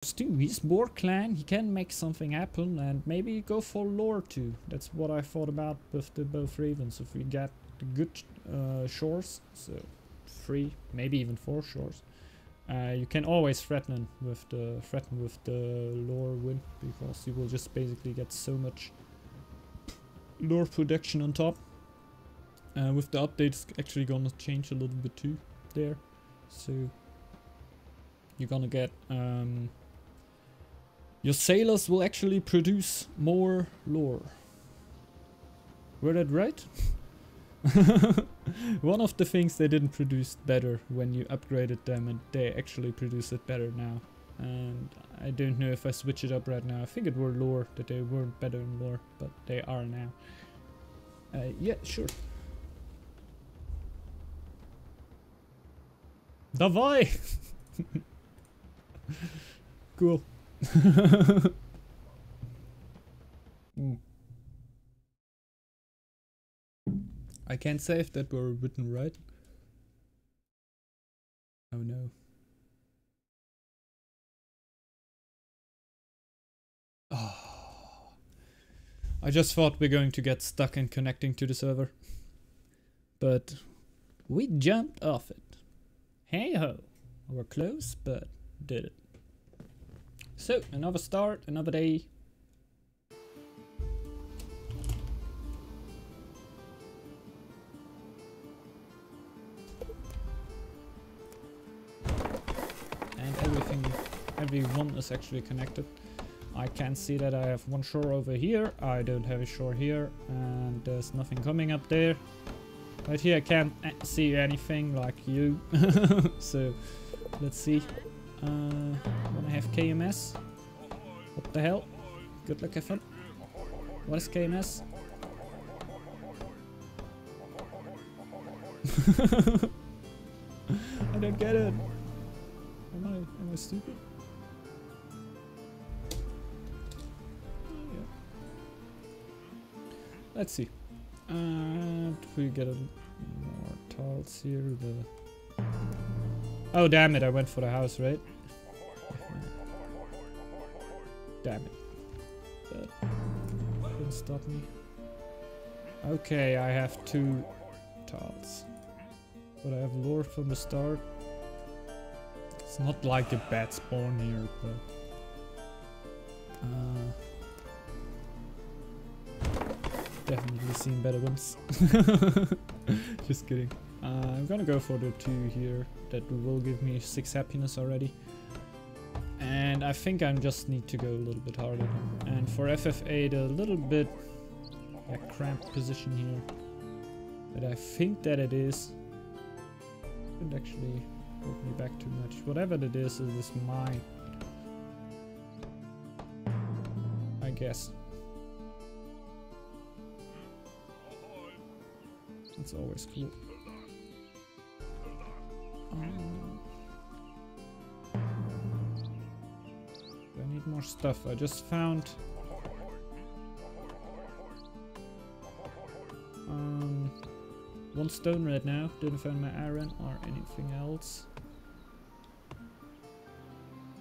Stu, he's more clan, he can make something happen and maybe go for lore too. That's what I thought about with the both ravens. If we get the good shores, so 3, maybe even 4 shores, you can always threaten with the lore win, because you will just basically get so much lore production on top. With the update, it's actually gonna change a little bit too there, so you're gonna get your sailors will actually produce more lore. Were that right? One of the things they didn't produce better when you upgraded them, and they actually produce it better now. And I don't know if I switch it up right now. I think it were lore that they weren't better in lore, but they are now. Yeah, sure. Davai! Cool. I can't say if that were written right. Oh no. Oh. I just thought we're going to get stuck in connecting to the server. But we jumped off it. Hey ho. We're close, but did it. So, another start, another day. And everyone is actually connected. I can see that I have one shore over here. I don't have a shore here, and there's nothing coming up there. Right here I can't see anything like you. So, let's see. Wanna have KMS? What the hell? Good luck, have fun. What is KMS? I don't get it. Am I stupid? Yeah. Let's see. We get a more tiles here. Oh damn it! I went for the house, right? Damn it! That couldn't stop me. Okay, I have 2 tiles, but I have lore from the start. It's not like a bad spawn here, but definitely seen better ones. Just kidding. I'm gonna go for the 2 here. That will give me 6 happiness already. And I think I just need to go a little bit harder. And for FFA, the little bit cramped position here. But I think that it is. Didn't actually hold me back too much. Whatever it is mine. I guess. It's always cool. I need more stuff. I just found one stone right now. Didn't find my iron or anything else.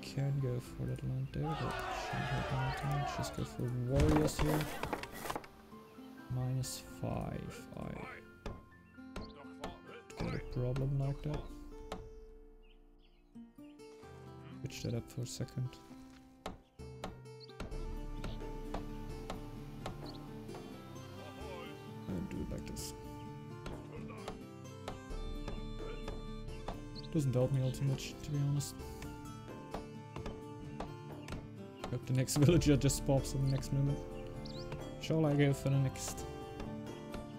Can go for that land there, but shouldn't happen anytime. Just go for warriors here. -5. I got a problem like that. Switch that up for a second. And do it like this. Doesn't help me all too much, to be honest. Hope the next villager just pops in the next moment. Shall I go for the next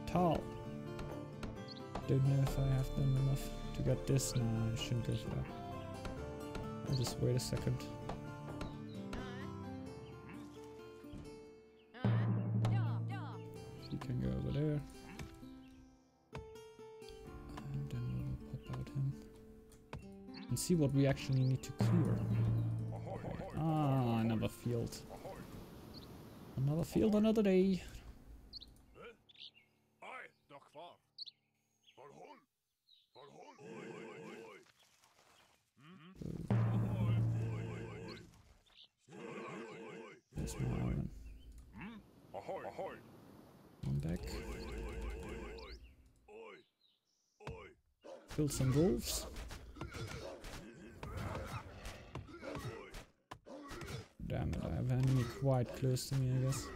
tile? Don't know if I have done enough to get this. Nah, I shouldn't go for that. I'll just wait a second. He can go over there. And then we'll pop out him. And see what we actually need to clear. Ah, another field. Another field, another day. Where's my iron? One back. Kill some wolves. Damn it, I have an enemy quite close to me, I guess.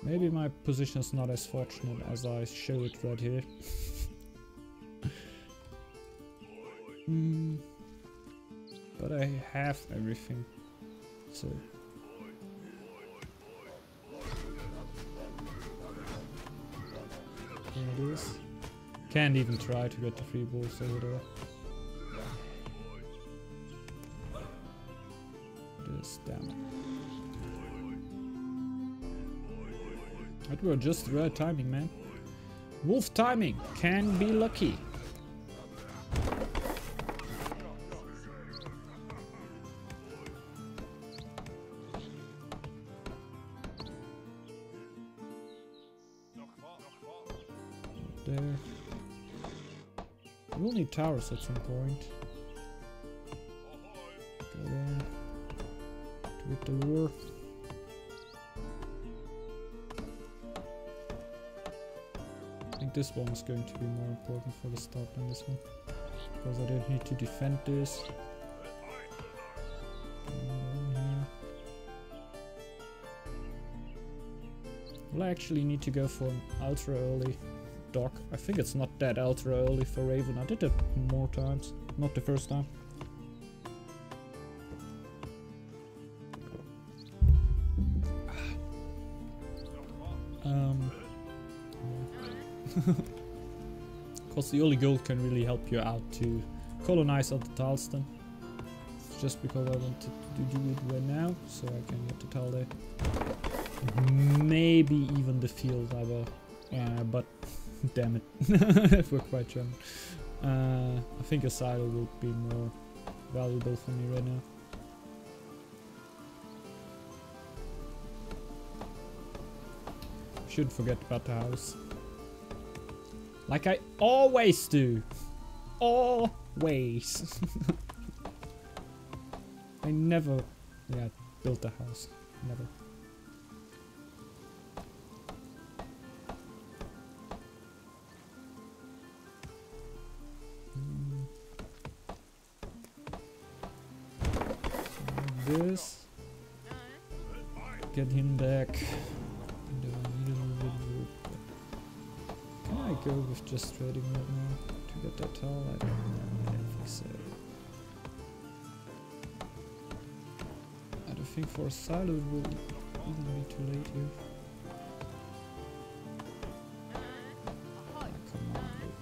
Maybe my position is not as fortunate as I show it right here. But I have everything, so... There it is. Can't even try to get the 3 wolves over there. This, damn it. That were just the right timing, man. Wolf timing can be lucky. There. We'll need towers at some point. Go in. With the lure. I think this one is going to be more important for the start than this one. Because I don't need to defend this. Well, I actually need to go for an ultra early dock. I think it's not that ultra early for Raven. I did it more times, not the first time. Because the early gold can really help you out to colonize other tiles then. It's just because I wanted to do it right now, so I can get the tile there. Maybe even the field either. But damn it, if we're quite young. I think a silo will be more valuable for me right now. Shouldn't forget about the house. Like I always do. Always. I never, built a house. Never. This. Get him back. Can I go with just trading right now to get that tile? I don't know. I don't think so. I don't think for a silo it will even be too late here. Come on, dude.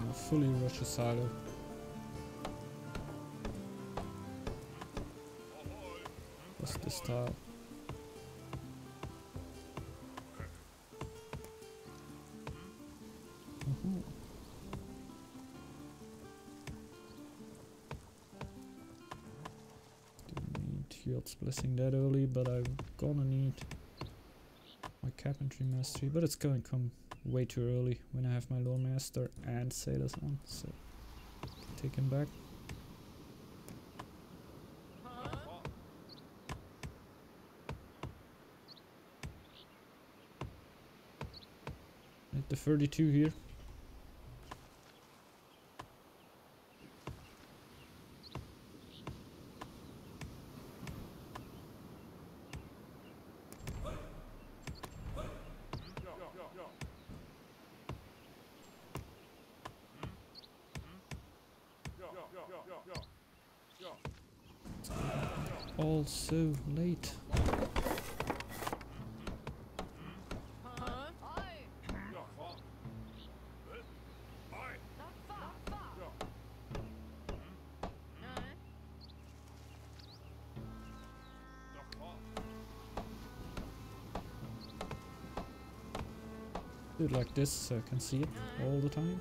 I'll fully rush a silo. What's this tile? Blessing that early, but I'm gonna need my carpentry mastery, but it's gonna come way too early when I have my lore master and sailors on, so take him back. Hit the 32 here. All so late. Do it like this so I can see it all the time.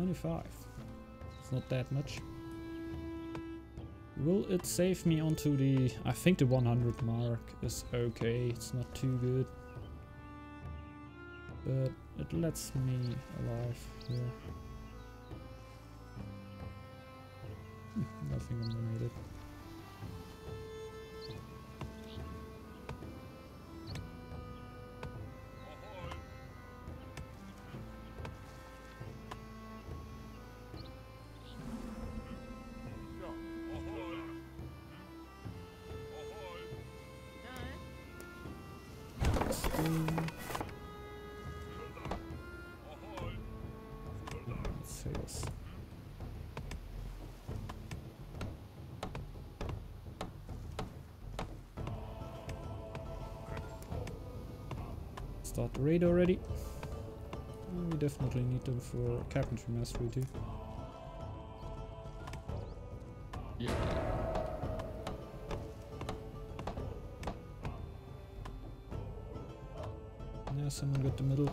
25. It's not that much. Will it save me onto the... I think the 100 mark is okay. It's not too good. But it lets me alive here. Nothing on donated. Sales. Start the raid already. We definitely need them for carpentry mastery too. Yeah. Now someone got the middle.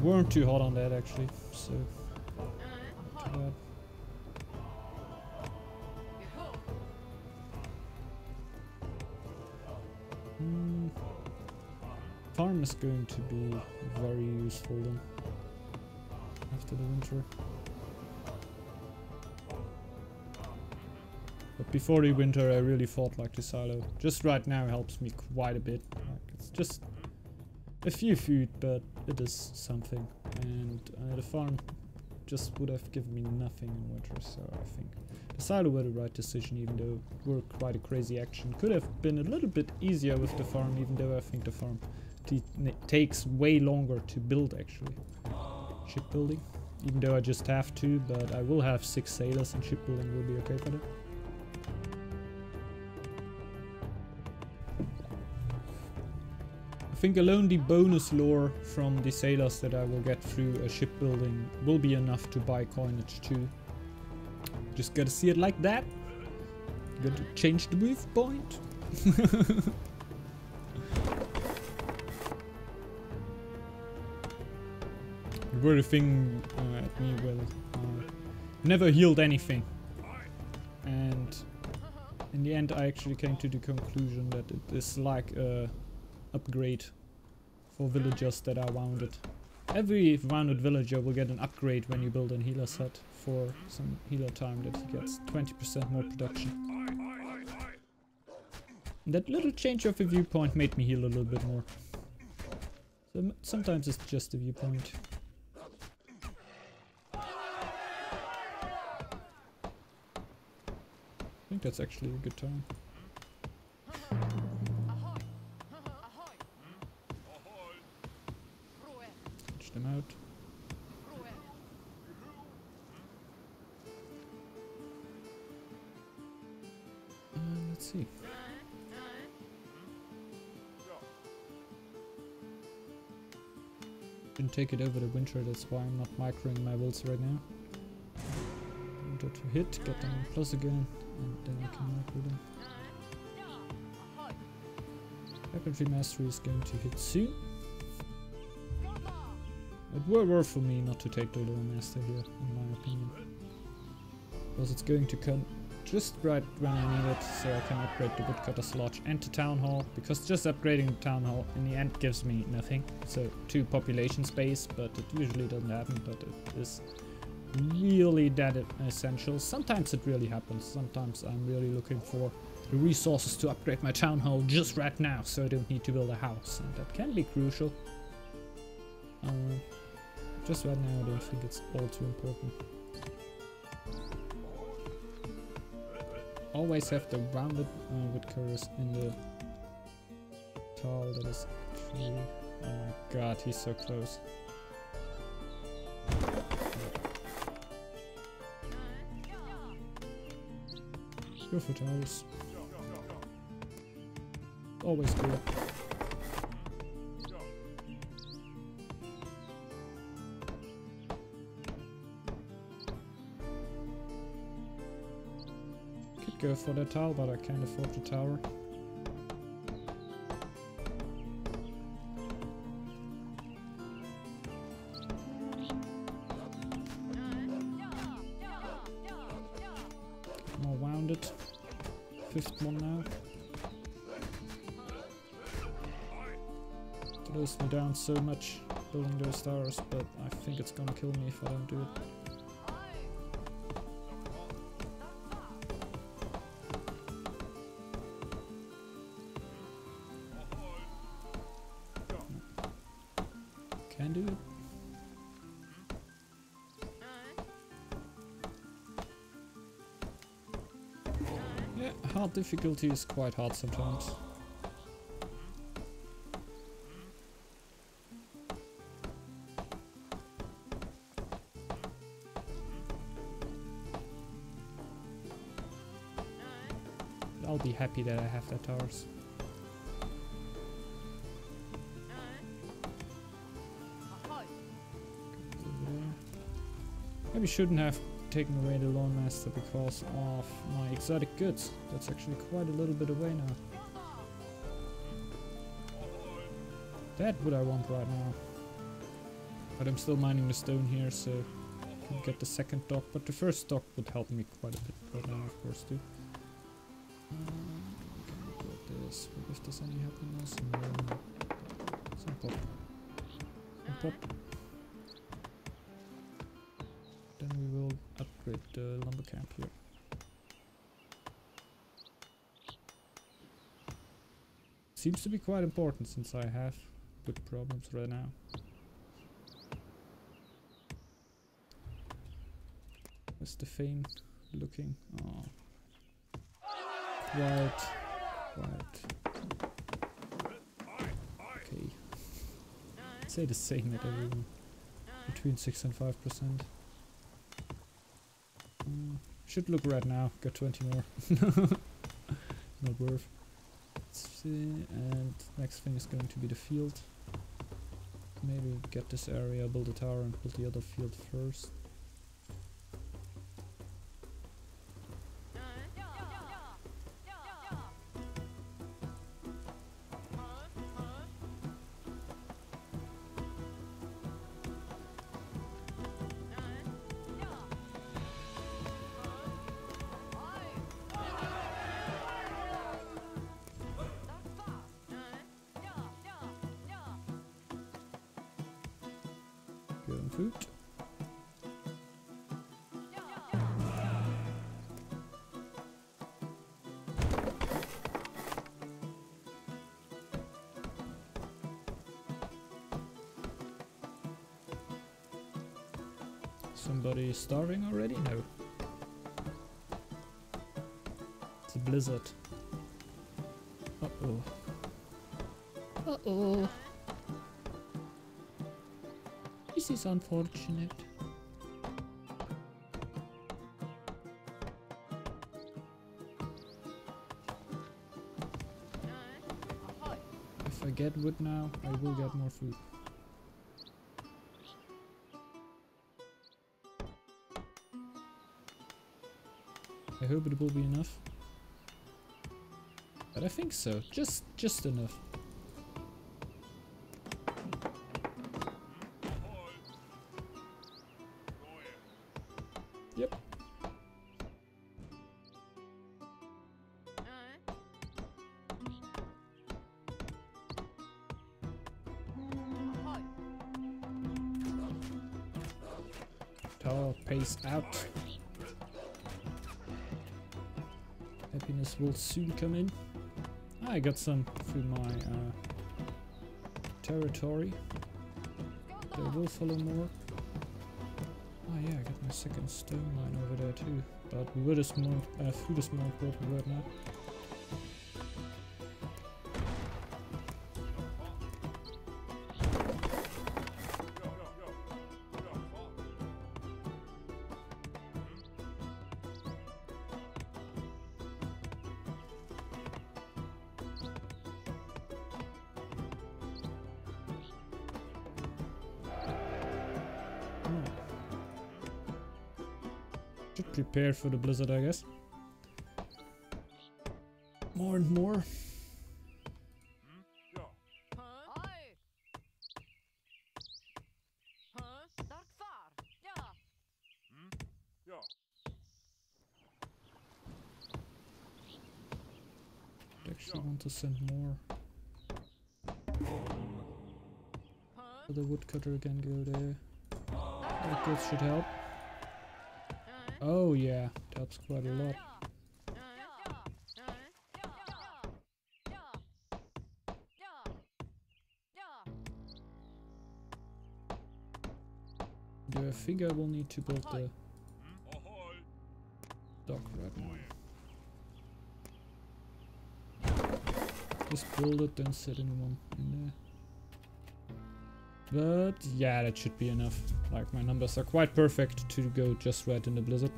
Weren't too hot on that actually, so not too bad. Farm is going to be very useful then after the winter. But before the winter I really thought like the silo. Just right now helps me quite a bit. Like it's just a few food, but it is something. And the farm just would have given me nothing in winter, so I think the silo were the right decision, even though it were quite a crazy action. Could have been a little bit easier with the farm, even though I think the farm takes way longer to build actually. Shipbuilding, even though I just have 2, but I will have 6 sailors and shipbuilding will be okay for that. I think alone the bonus lore from the sailors that I will get through a shipbuilding will be enough to buy coinage too. Just gotta see it like that. Gotta change the viewpoint. Were the thing at me will never healed anything, and in the end I actually came to the conclusion that it is like a upgrade for villagers that are wounded. Every wounded villager will get an upgrade when you build a healer set for some healer time, that he gets 20% more production. And that little change of a viewpoint made me heal a little bit more. So sometimes it's just a viewpoint. I think that's actually a good time. Switch them out. Let's see. Didn't take it over the winter, that's why I'm not microing my wills right now. Winter to hit, get them on plus again, and then I can micro them. Carpentry mastery is going to hit soon. It were worth for me not to take the lower master here, in my opinion. Because it's going to come just right when I need it, so I can upgrade the woodcutter's lodge and the town hall, because just upgrading the town hall in the end gives me nothing. So 2 population space, but it usually doesn't happen, but it is really that essential. Sometimes it really happens. Sometimes I'm really looking for the resources to upgrade my town hall just right now, so I don't need to build a house, and that can be crucial. Just right now I don't think it's all too important. Always have the rounded woodcutters in the tile. That is true. Oh my god, he's so close. Go for towers. Always good. Could go for the tower, but I can't afford the tower. 5th one now. Slows me down so much building those towers, but I think it's gonna kill me if I don't do it. Can do it. Yeah, hard difficulty is quite hard sometimes. I'll be happy that I have that towers. Maybe shouldn't have taken away the Lone Master because of my exotic goods. That's actually quite a little bit away now. That would I want right now. But I'm still mining the stone here, so I can get the second dock. But the first dock would help me quite a bit right now, of course, too. Okay, got this. If there's any happiness, no. Some pop. Some pop. Then we will upgrade the lumber camp here. Seems to be quite important since I have good problems right now. Where's the fame looking? Oh. Quiet. Okay. I'd say the same at everyone. Between 6 and 5%. Should look right now. Got 20 more. Not worth. Let's see. And next thing is going to be the field. Maybe get this area, build a tower, and build the other field first. Food. Somebody starving already? No. It's a blizzard. Uh-oh. Uh-oh. This is unfortunate. If I get wood now, I will get more food. I hope it will be enough. But I think so. Just enough. Yep. Tower pays out. Happiness will soon come in. I got some through my territory. They will follow more. Oh yeah, I got my second stone mine over there too. But wood is more, food is more important right now. Should prepare for the blizzard, I guess. More and more. I'd actually want to send more. So the woodcutter can go there. That good should help. Oh yeah, it helps quite a lot. I think I will need to build the dock right now. Just build it, then set anyone in there. But yeah, that should be enough. Like, my numbers are quite perfect to go just right in the blizzard.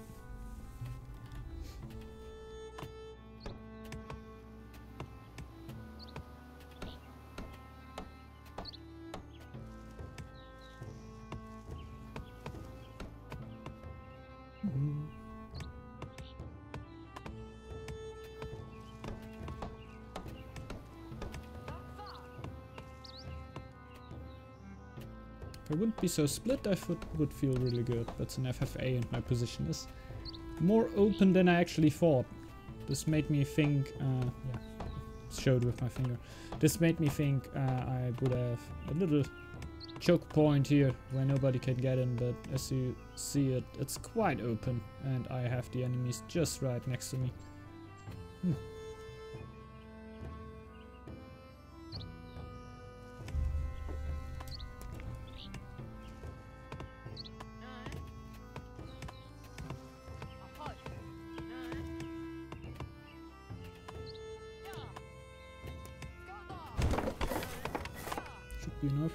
If I wouldn't be so split, I would feel really good. That's an FFA and my position is more open than I actually thought. This made me think, yeah, showed with my finger. This made me think I would have a little choke point here where nobody can get in, but as you see it, it's quite open and I have the enemies just right next to me. Should be enough.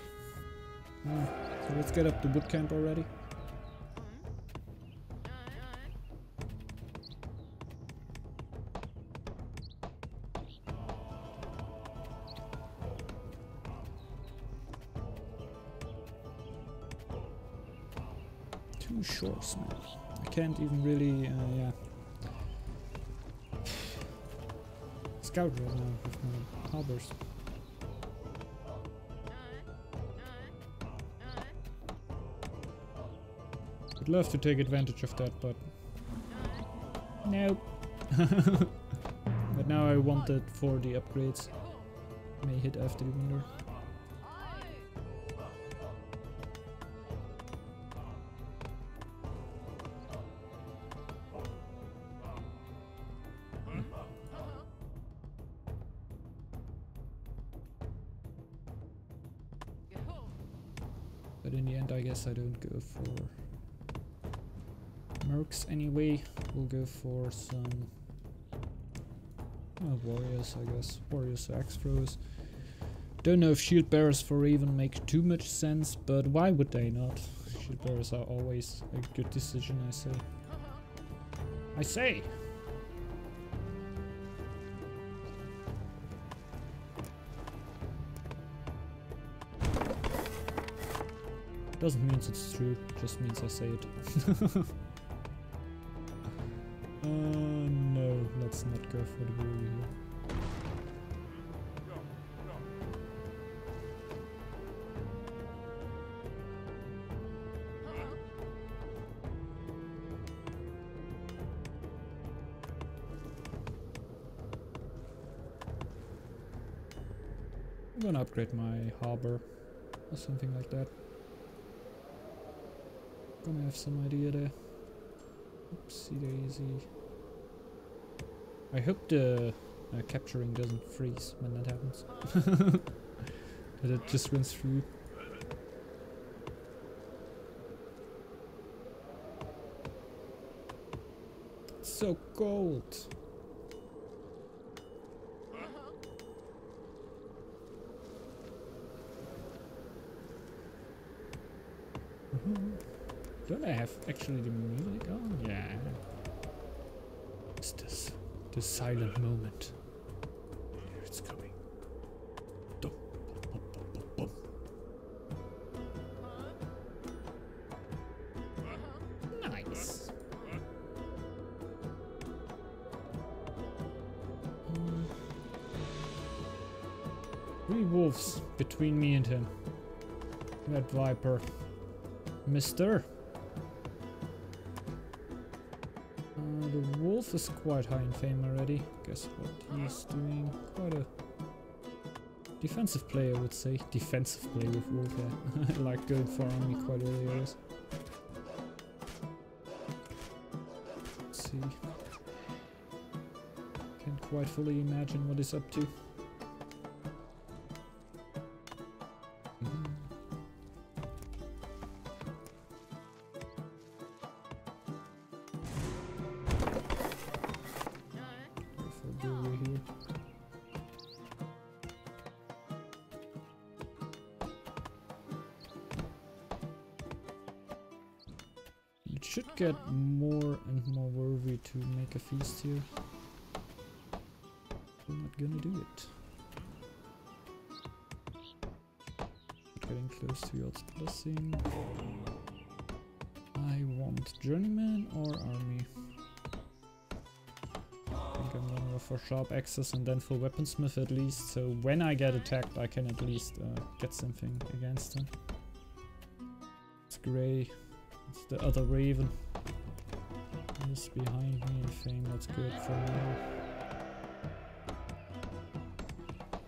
So let's get up to boot camp already. Two shores, man. I can't even really, yeah. Scout right now with my harbors. I'd love to take advantage of that, but nope. But now I want it for the upgrades. May hit after the winter. But in the end, I guess I don't go for mercs anyway. We'll go for some warriors, I guess. Warriors or axe throwers. Don't know if shield bearers for Raven make too much sense, but why would they not? Shield bearers are always a good decision, I say. I say! Doesn't mean it's true, just means I say it. No, let's not go for the warrior here. I'm gonna upgrade my harbor or something like that. Gonna have some idea there. Oopsie daisy. I hope the capturing doesn't freeze when that happens. That it just runs through. It's so cold. Don't I have actually the music on? Yeah. It's the silent moment. Here it's coming. Dum, bum, bum, bum, bum. Nice. Three wolves between me and him. That viper. Mister. The wolf Wolf is quite high in fame already. Guess what he's doing? Quite a defensive player, I would say. Defensive player with Wolf, yeah. I like going for army quite early always. Let's see. Can't quite fully imagine what he's up to. Should get more and more worthy to make a feast here. We're not gonna do it. Getting close to God's blessing. I want journeyman or army. I think I'm gonna go for sharp axes and then for weaponsmith at least, so when I get attacked I can at least get something against him. It's grey. It's the other Raven. He's behind me in fame, that's good for now.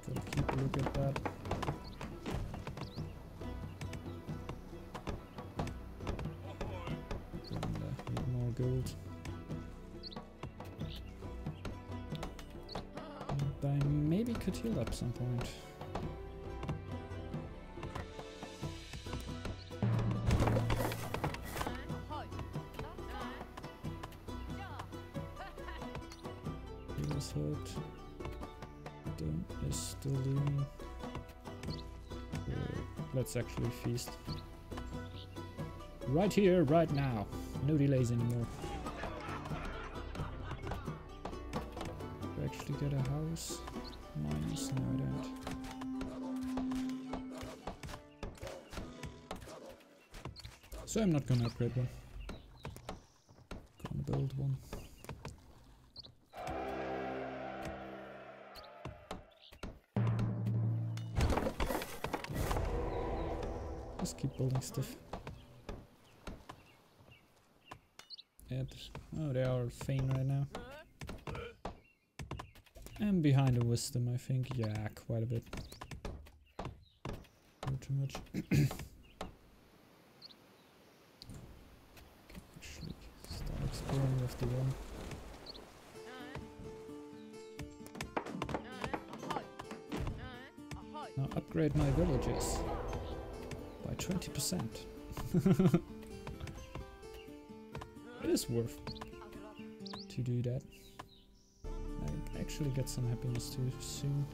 Gotta keep a look at that. And, need more gold. And I maybe could heal up some point. Hurt. Dome is still leaning. Let's actually feast. Right here, right now. No delays anymore. Do I actually get a house? Minus? No, I don't. So I'm not gonna upgrade one. Gonna build one. Just keep building stuff. And oh, they are faint right now. And behind the wisdom, I think. Yeah, quite a bit. Not too much. Actually, start exploring with the one. Now upgrade my villages. By 20%. It is worth to do that. I actually get some happiness too soon.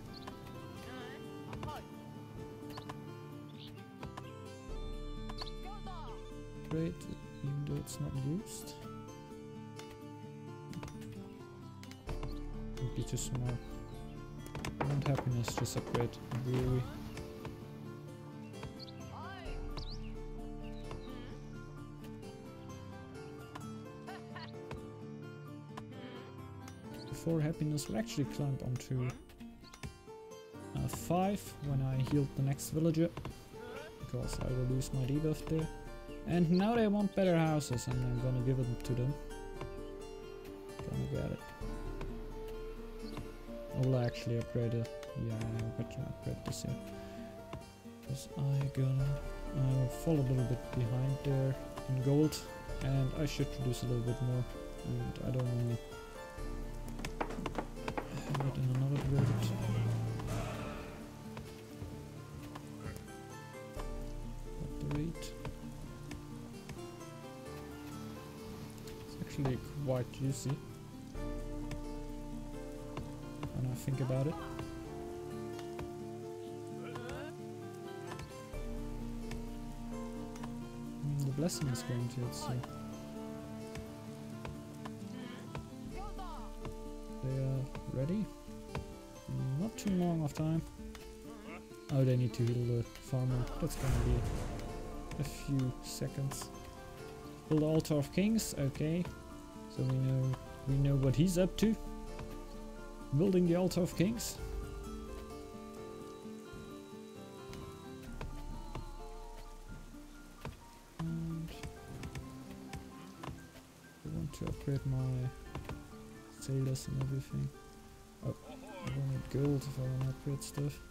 Great, even though it's not used. Would be too small. I want happiness, just upgrade brewery. For happiness will actually climb onto 5 when I healed the next villager, because I will lose my debuff there. And now they want better houses and I'm gonna give them to them. Gonna grab it. I will actually upgrade it. Yeah, I better upgrade this here. Because I gonna fall a little bit behind there in gold, and I should produce a little bit more, and I don't wanna in another village. At the rate. It's actually quite juicy when I think about it. The blessing is going to it, so they are ready. Not too long of time. Oh, they need to heal the farmer. That's gonna be a few seconds. Build the Altar of Kings. Okay, so we know what he's up to. Building the Altar of Kings. And I want to upgrade my sailors and everything. Oh, I don't need gold if I want to upgrade stuff.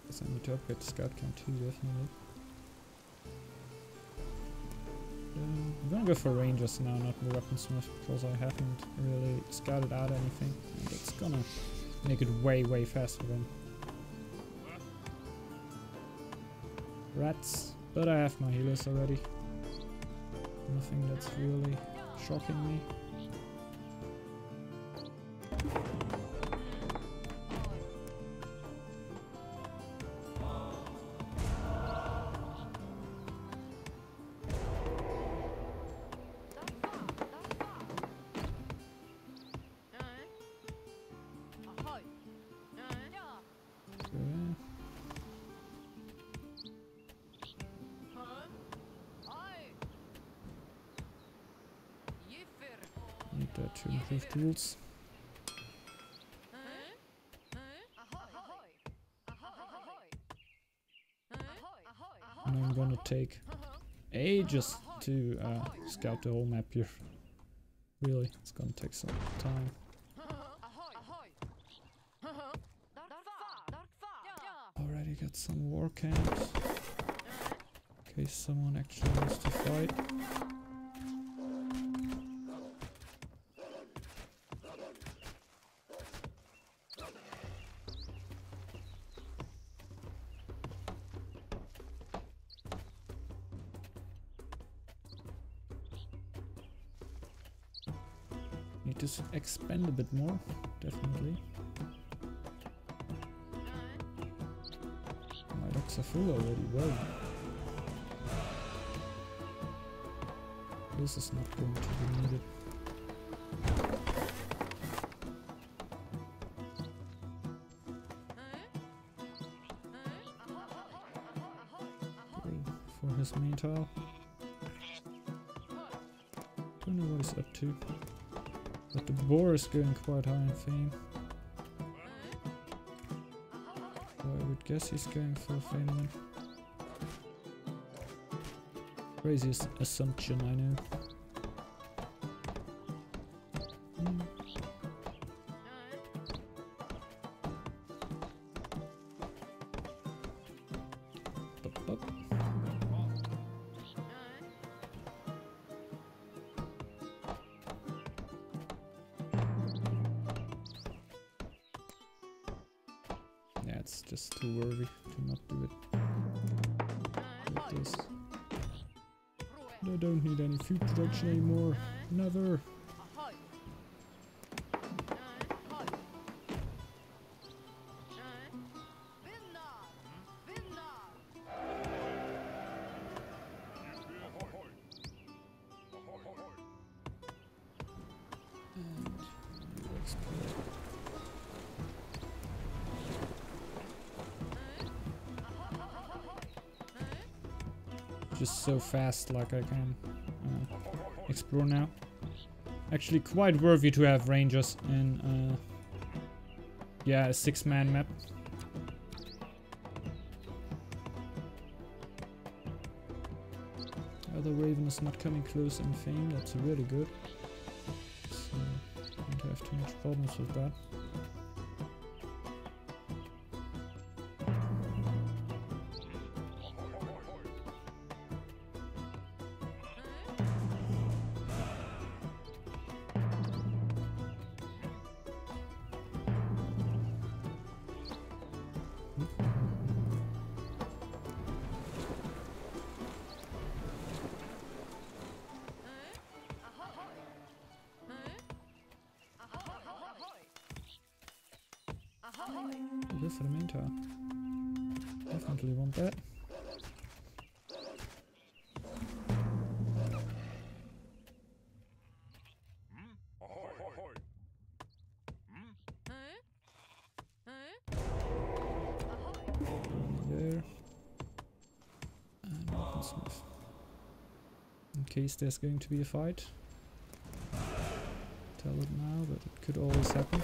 Guess I need to upgrade the scout count too, definitely. I'm gonna go for rangers now, not the weaponsmith, because I haven't really scouted out anything, and it's gonna make it way faster then. Rats, but I have my healers already. Nothing that's really shocking me. Need that to improve tools. And I'm gonna take ages to scout the whole map here. Really, it's gonna take some time. Already got some war camps. In case someone actually wants to fight. Need to expand a bit more, definitely. My docks are full already, well. This is not going to be needed. Okay, for his main tile. Don't know what he's up to. But the boar is going quite high in fame. So I would guess he's going for fame. Crazy assumption, I know. Yeah, it's just too worthy to not do it like this. I don't need any food production anymore. Never. Just so fast, like I can explore now. Actually quite worthy to have rangers in yeah, a 6-man map. The Raven is not coming close in fame, that's really good. So don't have too much problems with that. I'll go for the main tower. Definitely want that. There. And weaponsmith. In case there's going to be a fight. Tell it now, but it could always happen.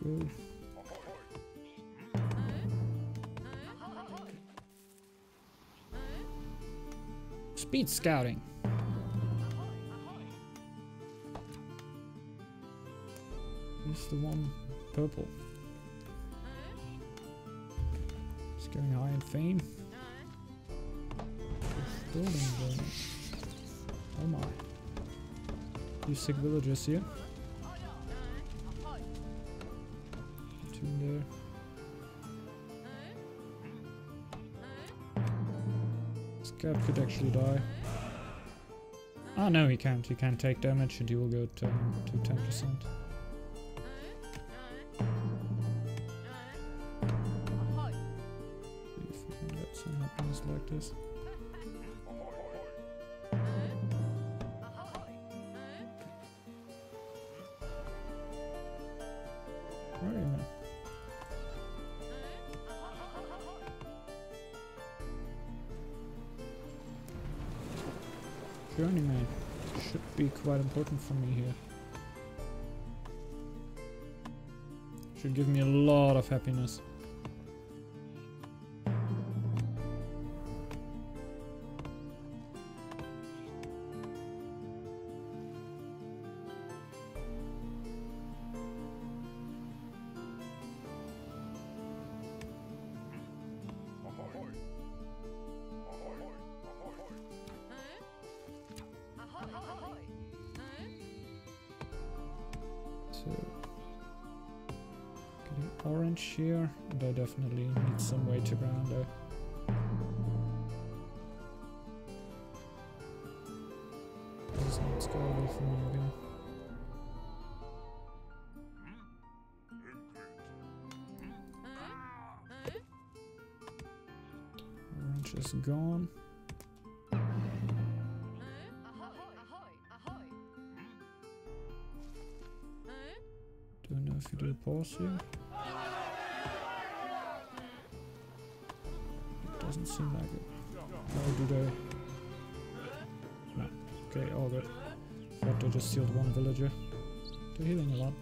go. Speed scouting. Who's the one purple? It's going high in fame. It's building burning. Oh my. Few sick villagers here. Two there. Scout could actually die. Ah no, he can't. He can't take damage and he will go to 10%. Like this. Journeyman. Journeyman should be quite important for me here. Should give me a lot of happiness. Orange here, and I definitely need some way to ground there. This needs to go away from me again. Orange is gone. Don't know if you do a pause here. Doesn't seem like it. Or do they? No. Okay, all good. Thought they just sealed one villager. They're healing a lot.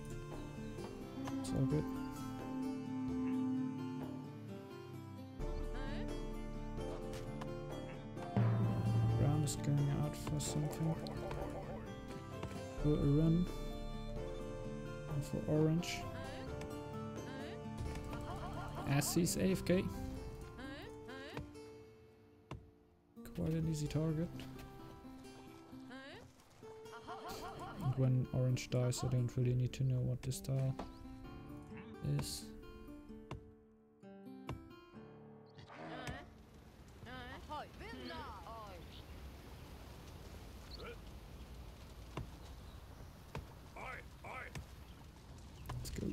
It's all good. Brown is going out for something. For a run. And for orange. Assie's AFK. Quite an easy target. And when orange dies, I don't really need to know what this tile is. Let's go.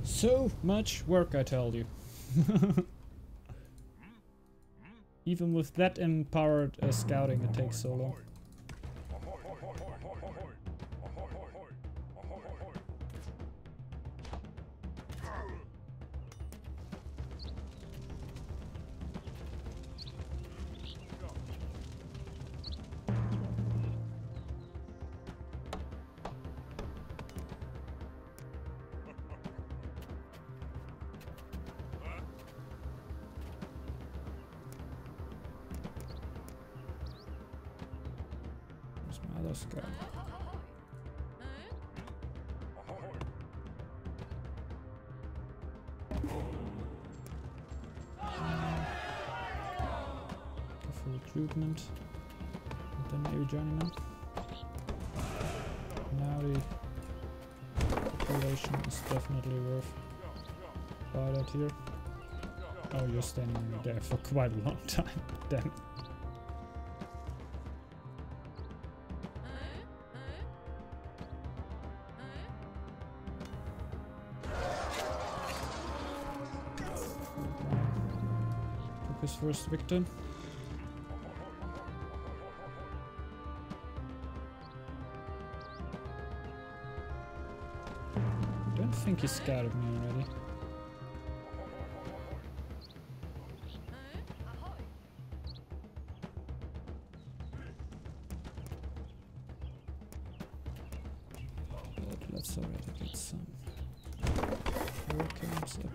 So much work, I tell you. Even with that empowered scouting, it takes so long. Other scout. For recruitment, and then maybe journeyman. Now the relation is definitely worth buy that here. Oh, you're standing there for quite a long time. Damn it. His first victim. think he scouted me already. But let's already get some war camps up.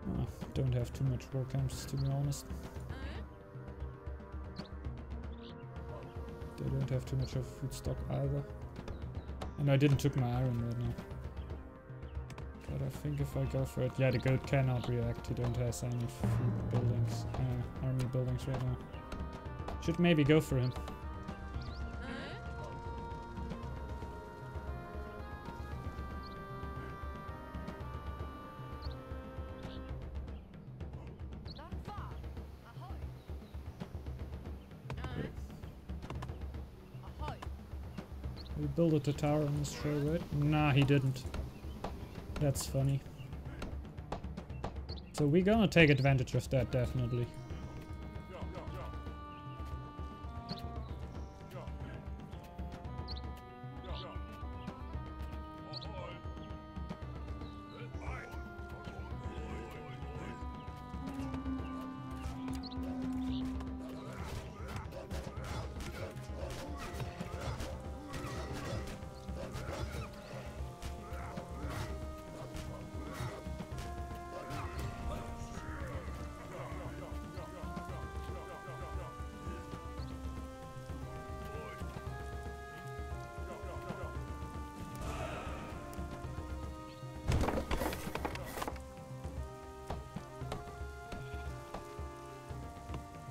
Oh, don't have too much war camps, to be honest. They don't have too much of food stock either. And I didn't took my iron right now. But I think if I go for it... Yeah, the goat cannot react. He don't have any food buildings, army buildings right now. Should maybe go for him. He built a tower on his show, right? Nah, he didn't. That's funny. So we're gonna take advantage of that, definitely.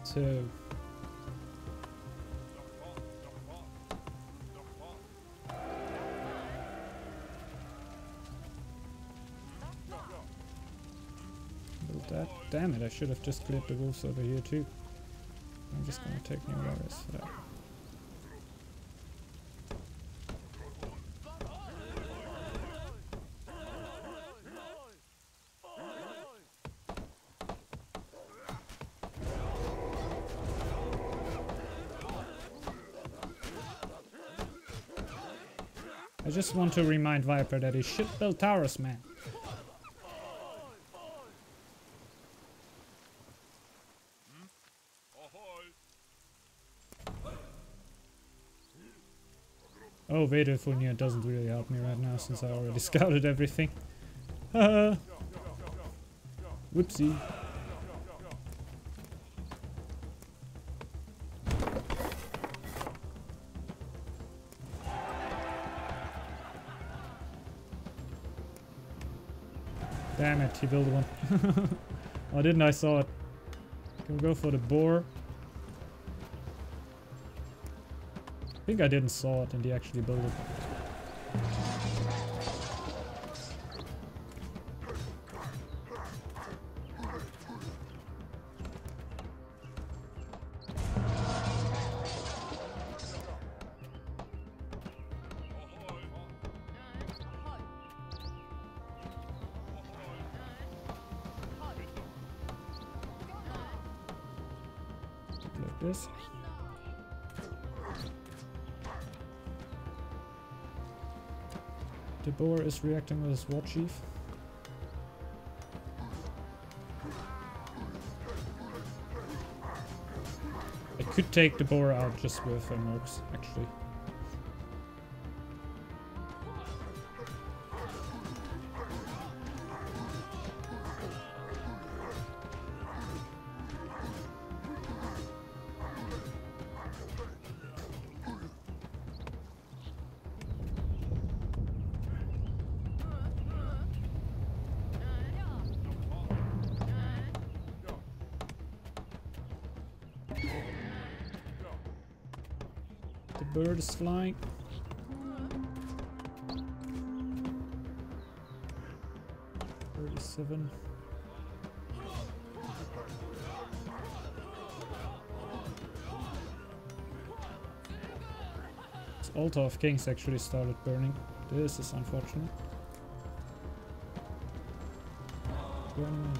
So build that. Damn it, I should have just cleared the wolves over here too. I'm just gonna take new warriors for that. I just want to remind Viper that he should build towers, man. Oh, Vader Funia doesn't really help me right now since I already scouted everything. Whoopsie. Damn it, he built one. Oh, didn't I saw it? Can we go for the boar? I think I didn't saw it and he actually built it. Like this. The boar is reacting with his war chief. I could take the boar out just with mercs, actually. The bird is flying. Bird is 7. This altar of kings actually started burning. This is unfortunate. Burning.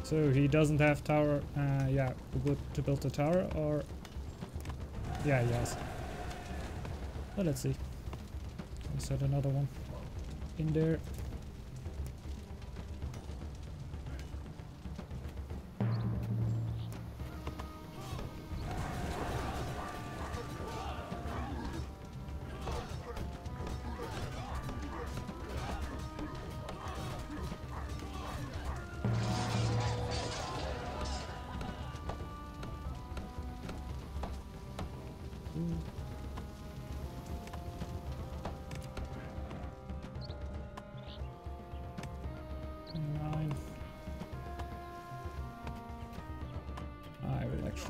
So he doesn't have tower, yeah, wood to build a tower, or... Yeah, he has. But let's see. Let's set another one in there.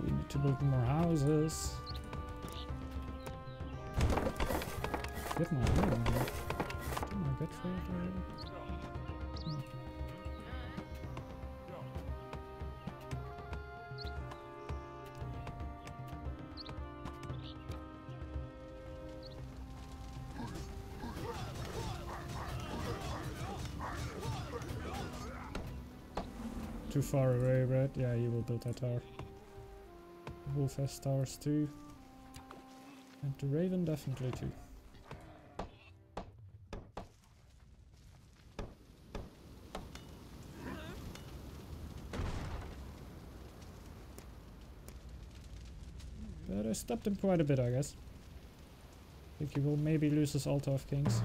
We need to build more houses. Get my hair on that. Didn't I get for it already? Too far away, Red. Yeah, you will build that tower. Wolf has towers too. And the Raven definitely too. But I stopped him quite a bit, I guess. I think he will maybe lose his Altar of Kings.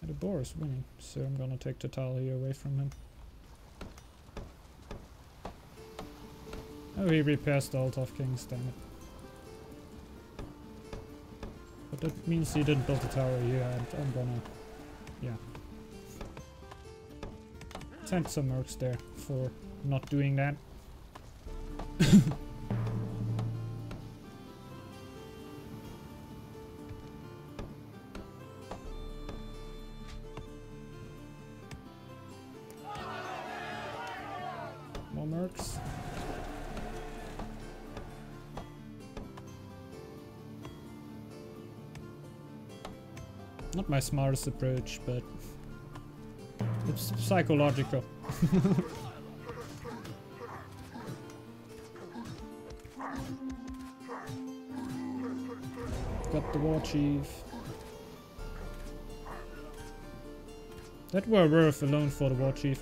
The boar is winning, so I'm gonna take the tile here away from him. Oh, he repairs the Altar of Kings, damn it. But that means he didn't build a tower here, and I'm gonna... yeah. Send some mercs there for not doing that. More mercs. Not my smartest approach, but it's psychological. Got the war chief. That were worth alone for the war chief.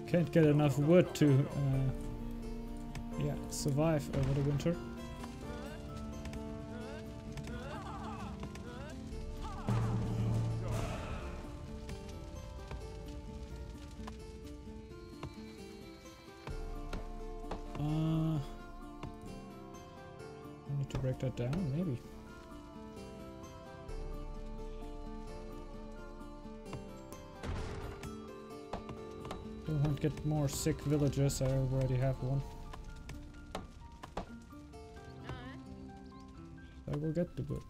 Can't get enough wood to yeah, survive over the winter. I need to break that down, maybe. Don't want to get more sick villagers, I already have one. I will get the wood.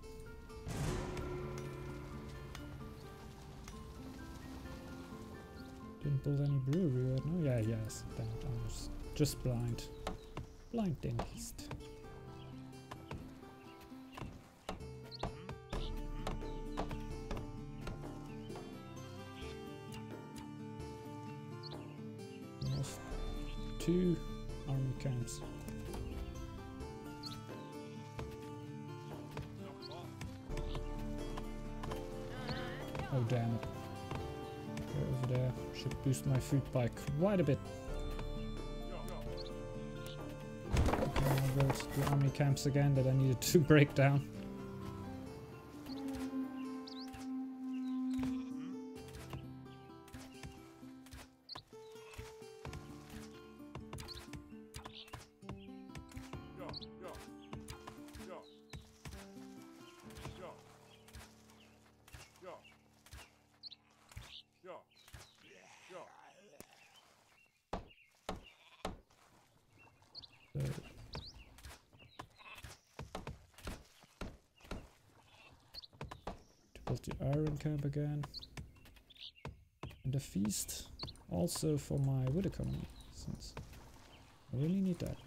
Didn't build any brewery right now? Yeah, yes. Damn it, I was just blind. Blind dentist. Two army camps. Oh damn it. Go over there. Should boost my food by quite a bit. Those two army camps again that I needed to break down. iron camp again. And a feast also for my wood economy, since I really need that.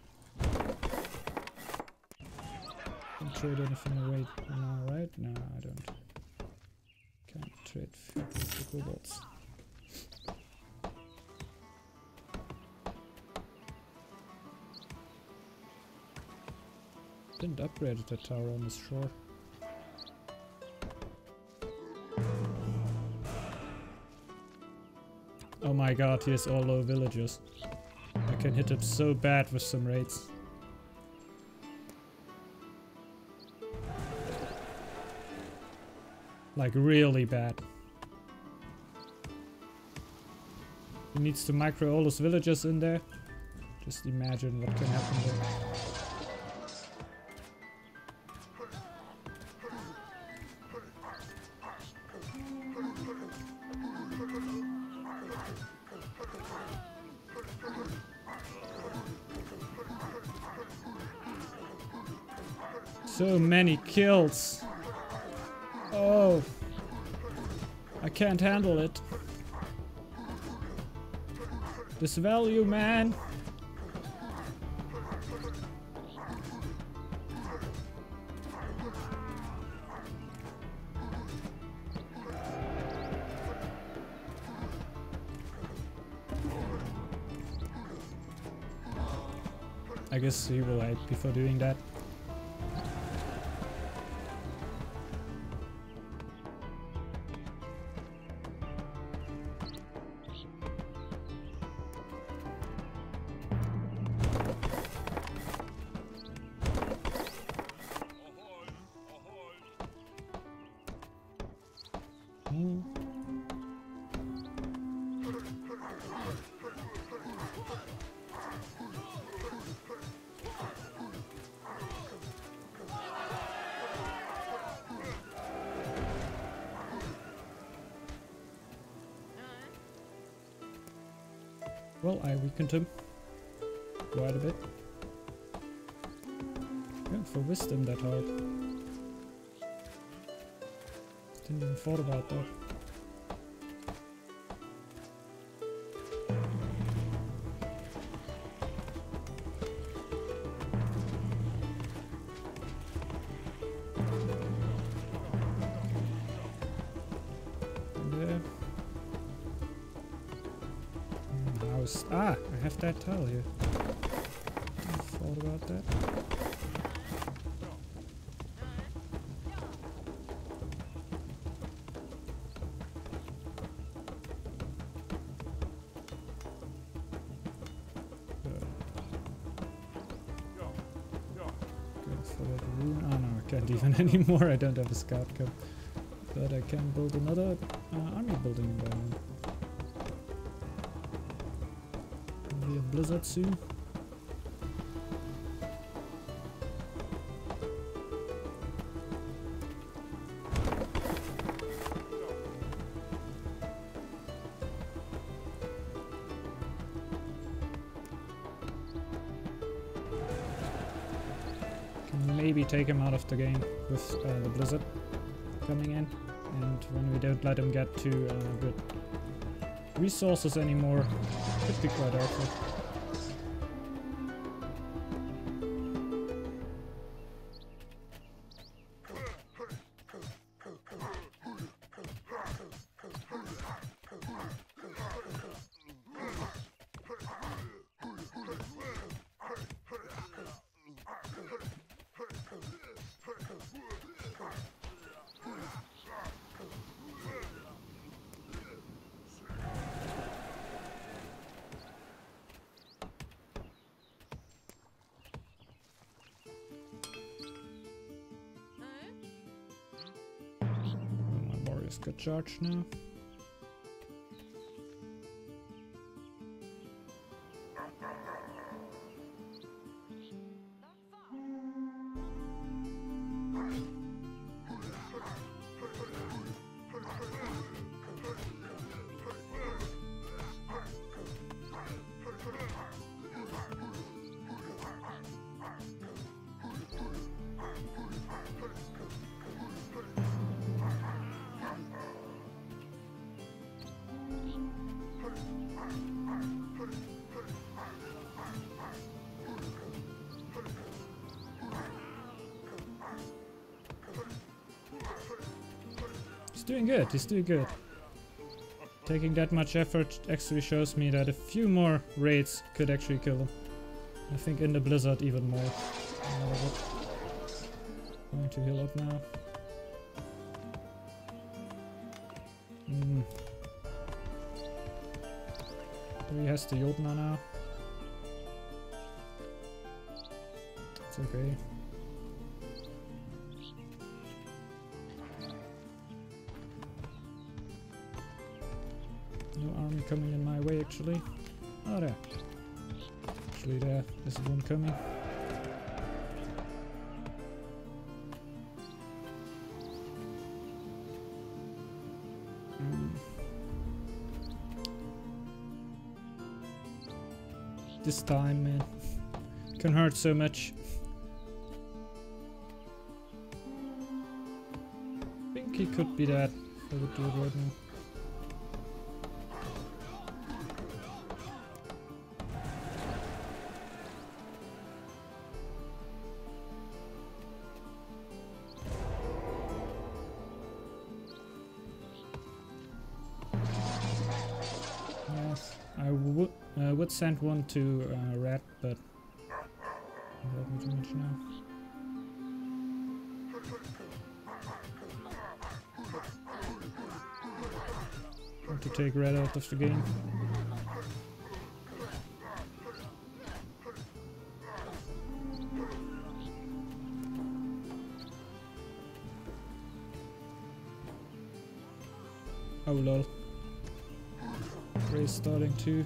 Can't trade anything away now, right? No, I don't. Can't trade food with the kobolds. Didn't upgrade that tower on this shore. Oh my god, he has all low villagers. I can hit him so bad with some raids. Like really bad. He needs to micro all those villagers in there. Just imagine what can happen there. So many kills. Oh, I can't handle it. This value, man. I guess he will wait before doing that. Well, I weakened him quite a bit. Going for wisdom that hard. Didn't even thought about that. Ah, I have that tile here. I thought about that. Go for that rune. Oh no, I can't even anymore. I don't have a scout camp. But I can build another army building environment. A blizzard soon. Can maybe take him out of the game with the blizzard coming in, and when we don't let him get to good resources anymore, could be quite awful. Got charged now. He's doing good, he's doing good. Taking that much effort actually shows me that a few more raids could actually kill him. I think in the blizzard even more. Going to heal up now. He has the Jotna now. It's okay. No army coming in my way actually. Oh there. Actually there's one coming. This time, man. Can hurt so much. I think he could be dead. I would do it right now. Yes, I would send one to red, but I don't have too much now. Want to take red out of the game. Oh lol. Race starting too.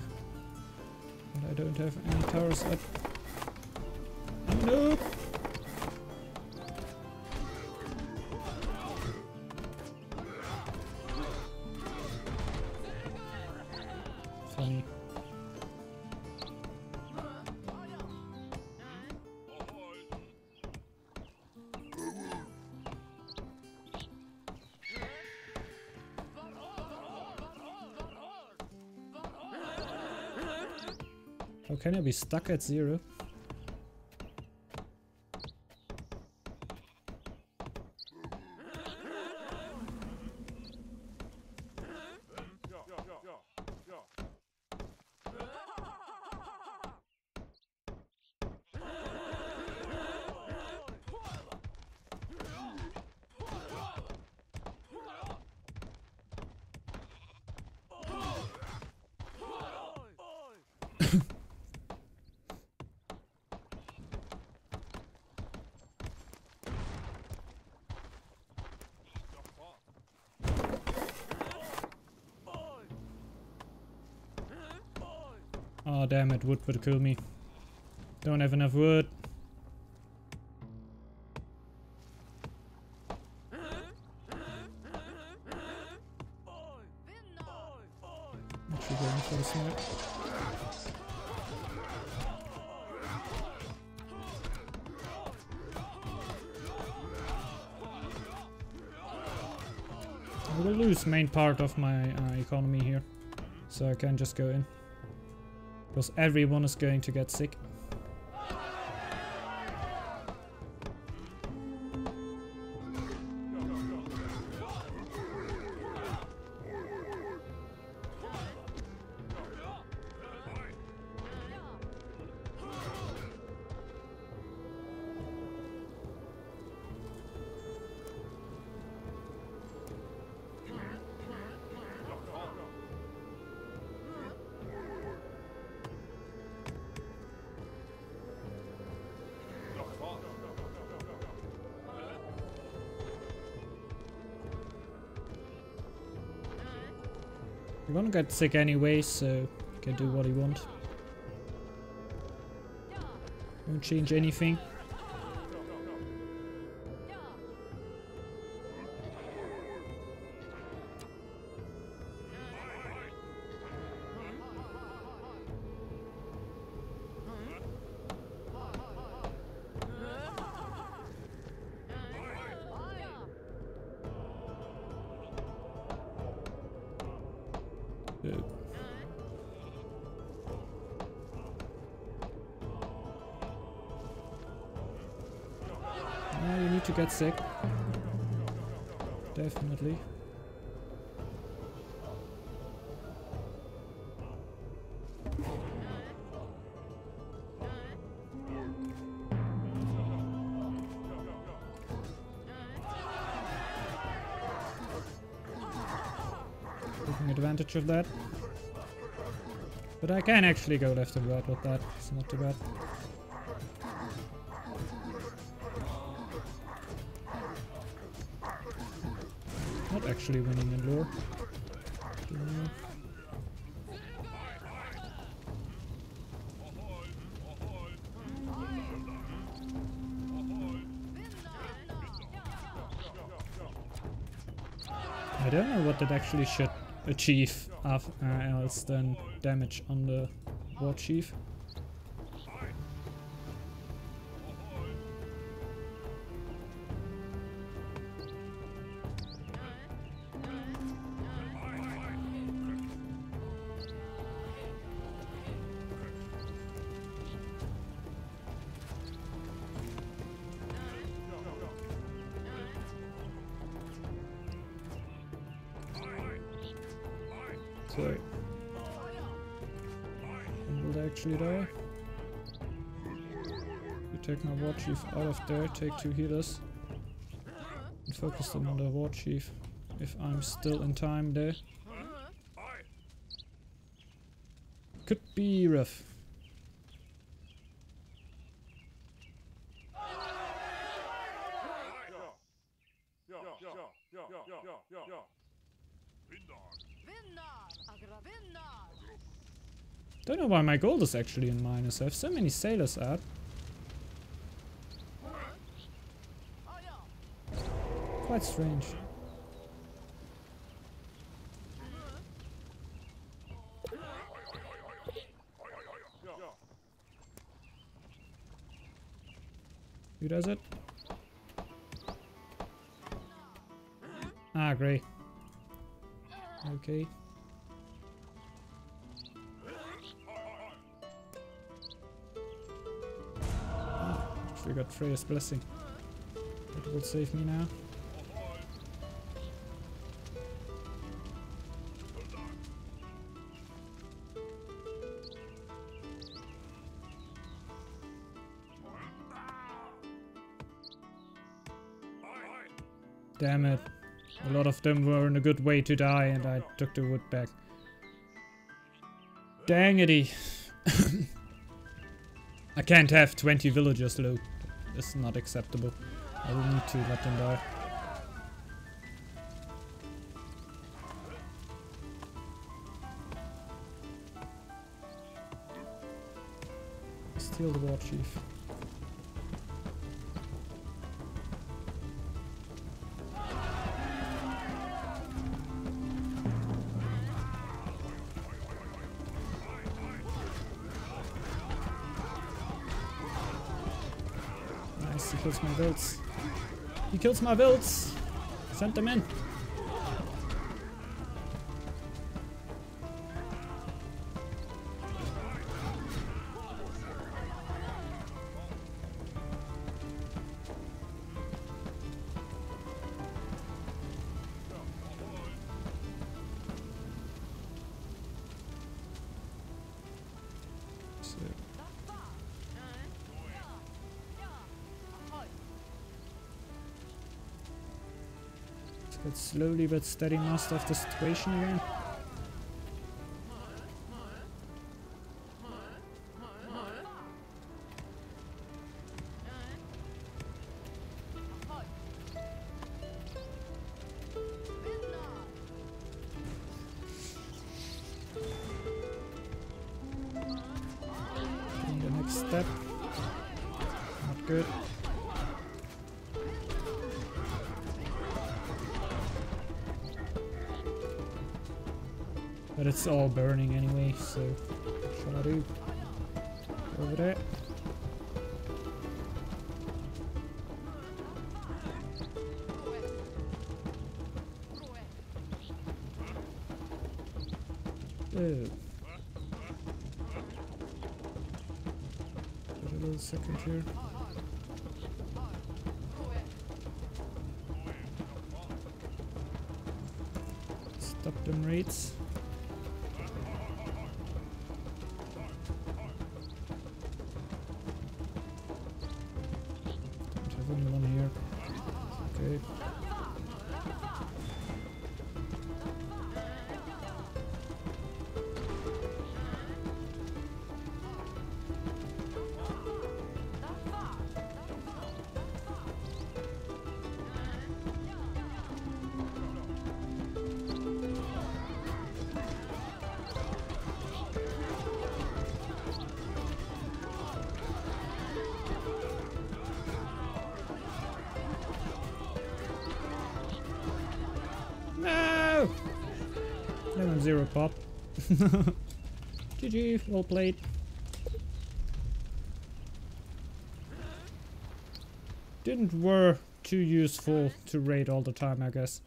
And I don't have any towers up. Nope! Funny. How can I be stuck at 0? Oh damn it, wood would kill me. Don't have enough wood. Actually going for the snipe. I will lose main part of my economy here, so I can just go in. Because everyone is going to get sick. You're gonna get sick anyway, so you can do what you want. Won't change anything. You need to get sick. Definitely. advantage of that. But I can actually go left and right with that. It's not too bad. Not actually winning in lore. I don't know what that actually should achieve else than damage on the war chief. Sorry. And will they actually die? You take my war chief out of there, take 2 healers. And focus them on the war chief. If I'm still in time there. Could be rough. Don't know why my gold is actually in minus. I have so many sailors out. Quite strange. Who does it? Ah, great. Okay. We got Freya's blessing. That will save me now. Damn it. A lot of them were in a good way to die and I took the wood back. Dangity. I can't have 20 villagers low. It's not acceptable. I will need to let them die. Steal the war chief. He kills my vilts. He kills my vilts! Send them in! Let's slowly but steady master of the situation again. Taking the next step. Not good. But it's all burning anyway, so what shall I do? Go over there. Oh. Wait a little second here. Stop them raids. 0 pop. GG, well played. Didn't were too useful to raid all the time, I guess.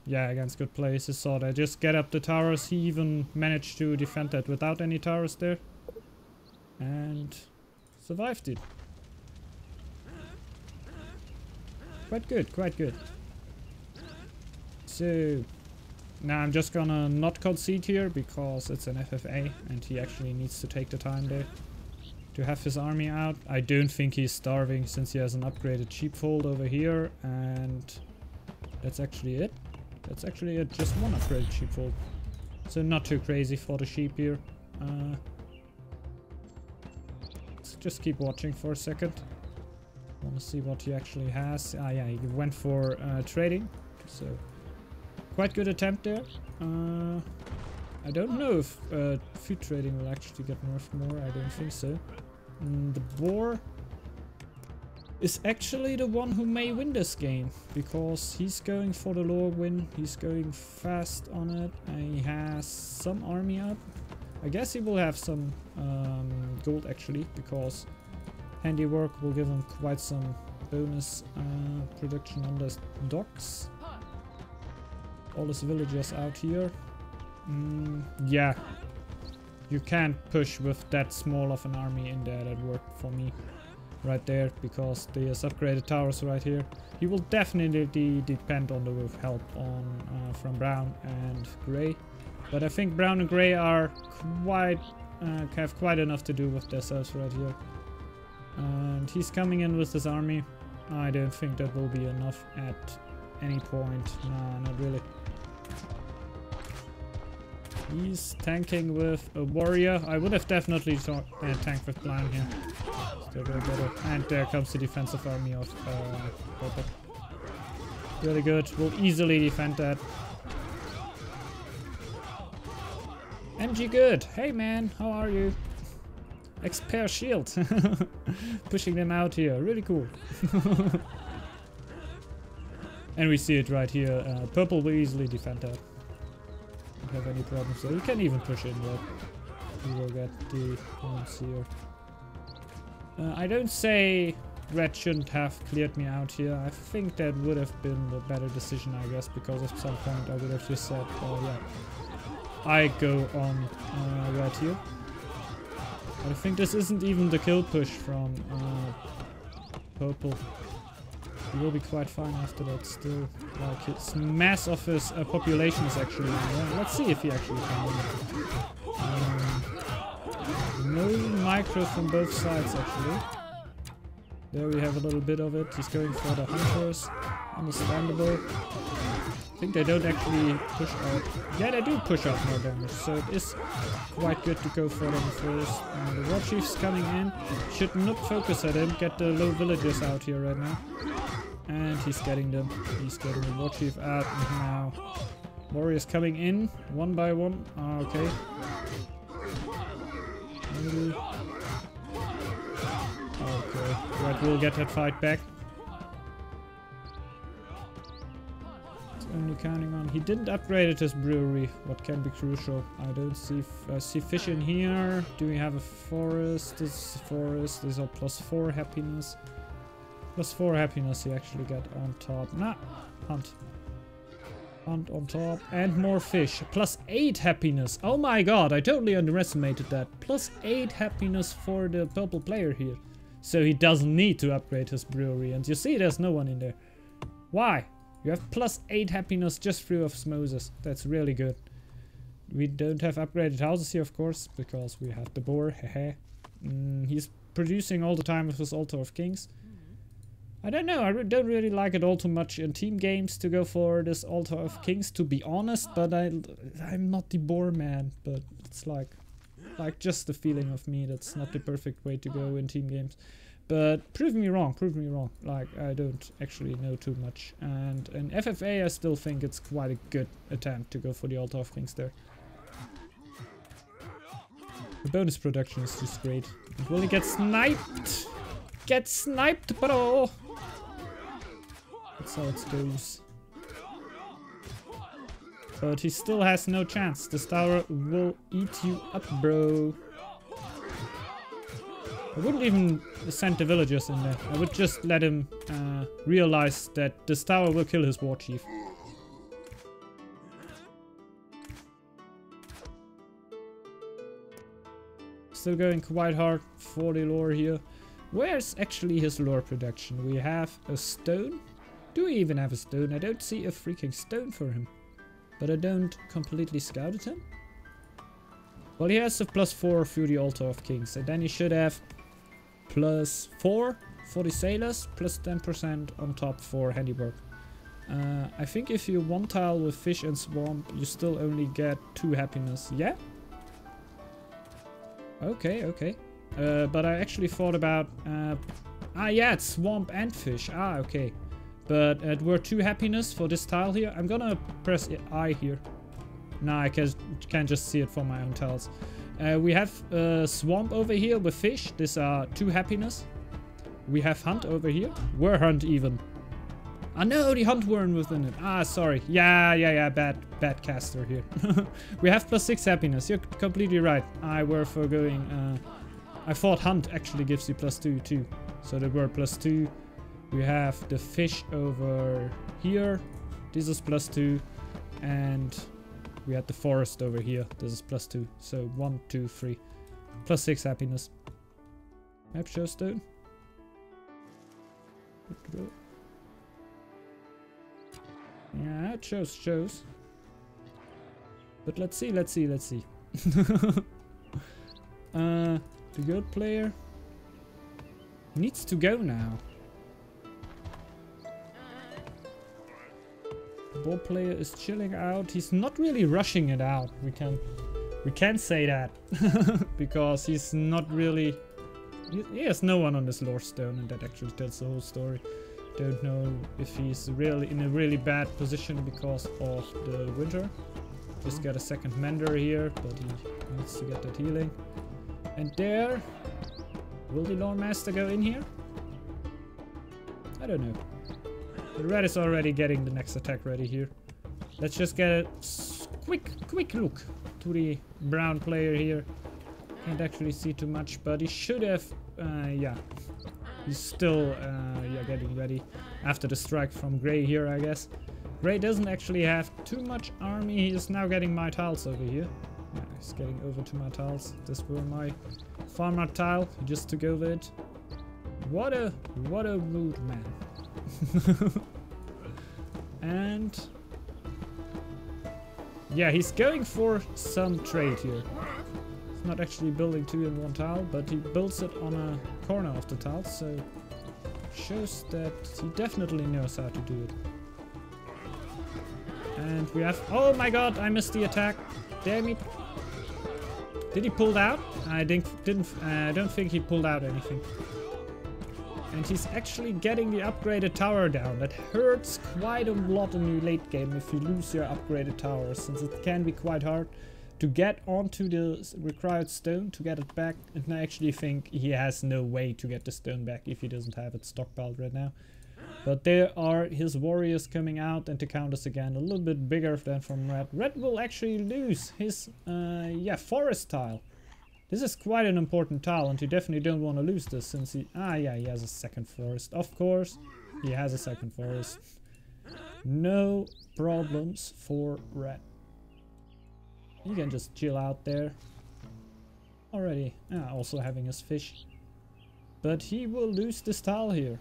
Yeah, against good players, you saw that. Just get up the towers. He even managed to defend that without any towers there. And survived it. Quite good, quite good. So, now I'm just gonna not concede here because it's an FFA and he actually needs to take the time there to have his army out. I don't think he's starving since he has an upgraded sheepfold over here, and that's actually it. That's actually it, just one upgraded sheepfold. So not too crazy for the sheep here. Let's just keep watching for a second. Want to see what he actually has. Ah yeah, he went for trading, so quite good attempt there. I don't know if food trading will actually get nerfed more. I don't think so. The boar is actually the one who may win this game because he's going for the lower win. He's going fast on it. And he has some army up. I guess he will have some gold actually because handiwork will give him quite some bonus production on the docks. All his villagers out here. Yeah, you can't push with that small of an army in there. That worked for me right there because there's upgraded towers right here. He will definitely depend on the help on from brown and gray, but I think brown and gray are quite have quite enough to do with themselves right here. And he's coming in with his army. I don't think that will be enough at any point. Nah, not really. He's tanking with a warrior. I would have definitely tanked with blind here. Still very better. And there comes the defensive army of purple. Really good. We'll easily defend that. MG good. Hey man, how are you? Expert shield. Pushing them out here. Really cool. And we see it right here. Purple will easily defend that. Don't have any problems there. You can even push in red. You will get the points here. I don't say red shouldn't have cleared me out here. I think that would have been the better decision, I guess, because at some point I would have just said, oh yeah, I go on red here. But I think this isn't even the kill push from purple. He will be quite fine after that still. Like his mass of his population is actually in there. Let's see if he actually can win. No micro from both sides actually. There we have a little bit of it. He's going for the hunters. Understandable. I think they don't actually push out. Yeah, they do push out more damage, so it is quite good to go for them first. And the war chief's coming in. Should not focus at him. Get the low villagers out here right now. And he's getting them. He's getting the war chief out. And now warriors coming in one by one. Okay. Maybe. Okay. Red will get that fight back. Only counting on. He didn't upgrade his brewery, what can be crucial. I don't see fish in here. Do we have a forest? This is a forest. These are +4 happiness. +4 happiness he actually got on top. Nah, hunt. Hunt on top. And more fish. +8 happiness. Oh my god, I totally underestimated that. +8 happiness for the purple player here. So he doesn't need to upgrade his brewery. And you see there's no one in there. Why? You have +8 happiness just through osmosis. That's really good. We don't have upgraded houses here, of course, because we have the boar. Hehe. He's producing all the time with his Altar of Kings. I don't know. I don't really like it all too much in team games to go for this Altar of Kings, to be honest. But I'm not the boar man. But it's like just the feeling of me. That's not the perfect way to go in team games. But prove me wrong, prove me wrong. Like, I don't actually know too much. And in FFA, I still think it's quite a good attempt to go for the Altar of Kings there. The bonus production is just great. Will he get sniped? Get sniped, bro! That's how it goes. But he still has no chance. This tower will eat you up, bro. I wouldn't even send the villagers in there. I would just let him realize that this tower will kill his war chief. Still going quite hard for the lore here. Where's actually his lore production? We have a stone. Do we even have a stone? I don't see a freaking stone for him. But I don't completely scouted him. Well, he has a +4 through the Altar of Kings. And then he should have +4 for the sailors, +10% on top for handiwork. I think if you one tile with fish and swamp, you still only get 2 happiness. Yeah? Okay, okay. But I actually thought about... yeah, it's swamp and fish. Ah, okay. But it were 2 happiness for this tile here. I'm gonna press I here. Nah, I can't just see it from my own tiles. We have swamp over here with fish. These are 2 happiness. We have hunt over here. Were hunt even. Ah no, the hunt weren't within it. Ah, sorry. Yeah. Bad caster here. We have +6 happiness. You're completely right. I were forgoing. I thought hunt actually gives you +2 too. So there were +2. We have the fish over here. This is +2. And we had the forest over here. This is +2. So 1, 2, 3. +6 happiness. Map show stone. Yeah, it shows. But let's see. The good player needs to go now. The ball player is chilling out. He's not really rushing it out. We can say that because he's not really. He has no one on this lore stone, and that actually tells the whole story. Don't know if he's really in a really bad position because of the winter. Just got a second mender here, but he needs to get that healing. And there, will the Lore Master go in here? I don't know. The red is already getting the next attack ready here. Let's just get a quick look to the brown player here. Can't actually see too much, but he should have, yeah. He's still, yeah, getting ready after the strike from Grey here, I guess. Grey doesn't actually have too much army. He is now getting my tiles over here. Yeah, he's getting over to my tiles. This were my farmer tile. He just took over it. What a rude man. And yeah, he's going for some trade here. He's not actually building 2 in 1 tile, but he builds it on a corner of the tile, so shows that he definitely knows how to do it. And we have, oh my god, I missed the attack. Damn it. Did he pull out? I don't think he pulled out anything. And he's actually getting the upgraded tower down. That hurts quite a lot in the late game if you lose your upgraded tower, since it can be quite hard to get onto the required stone to get it back. And I actually think he has no way to get the stone back if he doesn't have it stockpiled right now. But there are his warriors coming out, and to count us again a little bit bigger than from red. Red will actually lose his yeah, forest tile. This is quite an important tile, and you definitely don't want to lose this, since he... Ah, yeah, he has a second forest. Of course, he has a second forest. No problems for red. You can just chill out there. Already. Also having his fish. But he will lose this tile here.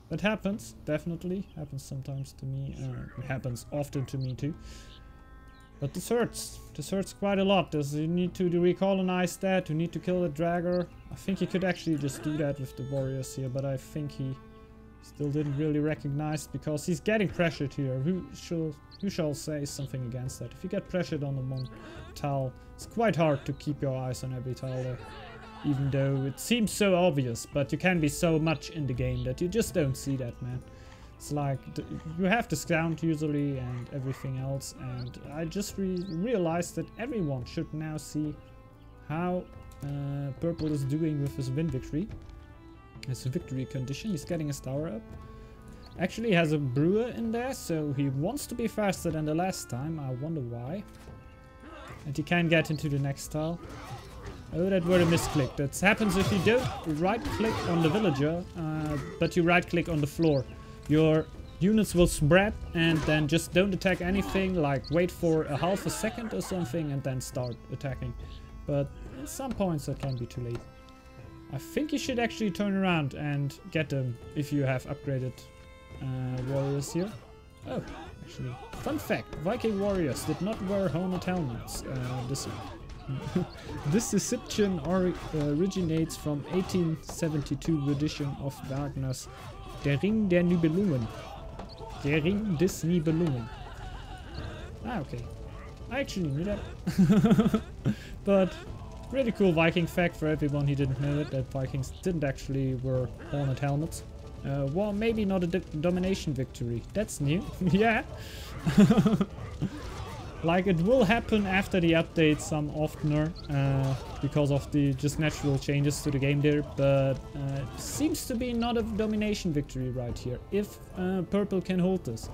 That happens, definitely. Happens sometimes to me. It happens often to me too. But this hurts. This hurts quite a lot. You need to recolonize that. You need to kill the dragger. I think he could actually just do that with the warriors here, but I think he still didn't really recognize, because he's getting pressured here. Who shall say something against that? If you get pressured on the one tile, it's quite hard to keep your eyes on every tile there. Even though it seems so obvious, but you can be so much in the game that you just don't see that, man. It's like, you have to scout usually and everything else, and I just realized that everyone should now see how Purple is doing with his win victory. His victory condition, he's getting his tower up. Actually has a brewer in there, so he wants to be faster than the last time. I wonder why. And he can get into the next tile. Oh, that were a misclick. That happens if you don't right click on the villager, but you right click on the floor. Your units will spread and then just don't attack anything, like wait for a half a second or something and then start attacking. But at some points that can be too late. I think you should actually turn around and get them if you have upgraded warriors here. Oh, actually, fun fact, Viking warriors did not wear hornet helmets. This deception originates from 1872 edition of Wagner's Der Ring der Nibelungen. Der Ring des Nibelungen. Ah, okay. I actually knew that. But really cool Viking fact for everyone who didn't know it, that Vikings didn't actually wear hornet helmets. Well, maybe not a domination victory. That's new. Yeah. Like, it will happen after the update some oftener, because of the just natural changes to the game there, but it seems to be not a domination victory right here, if purple can hold this.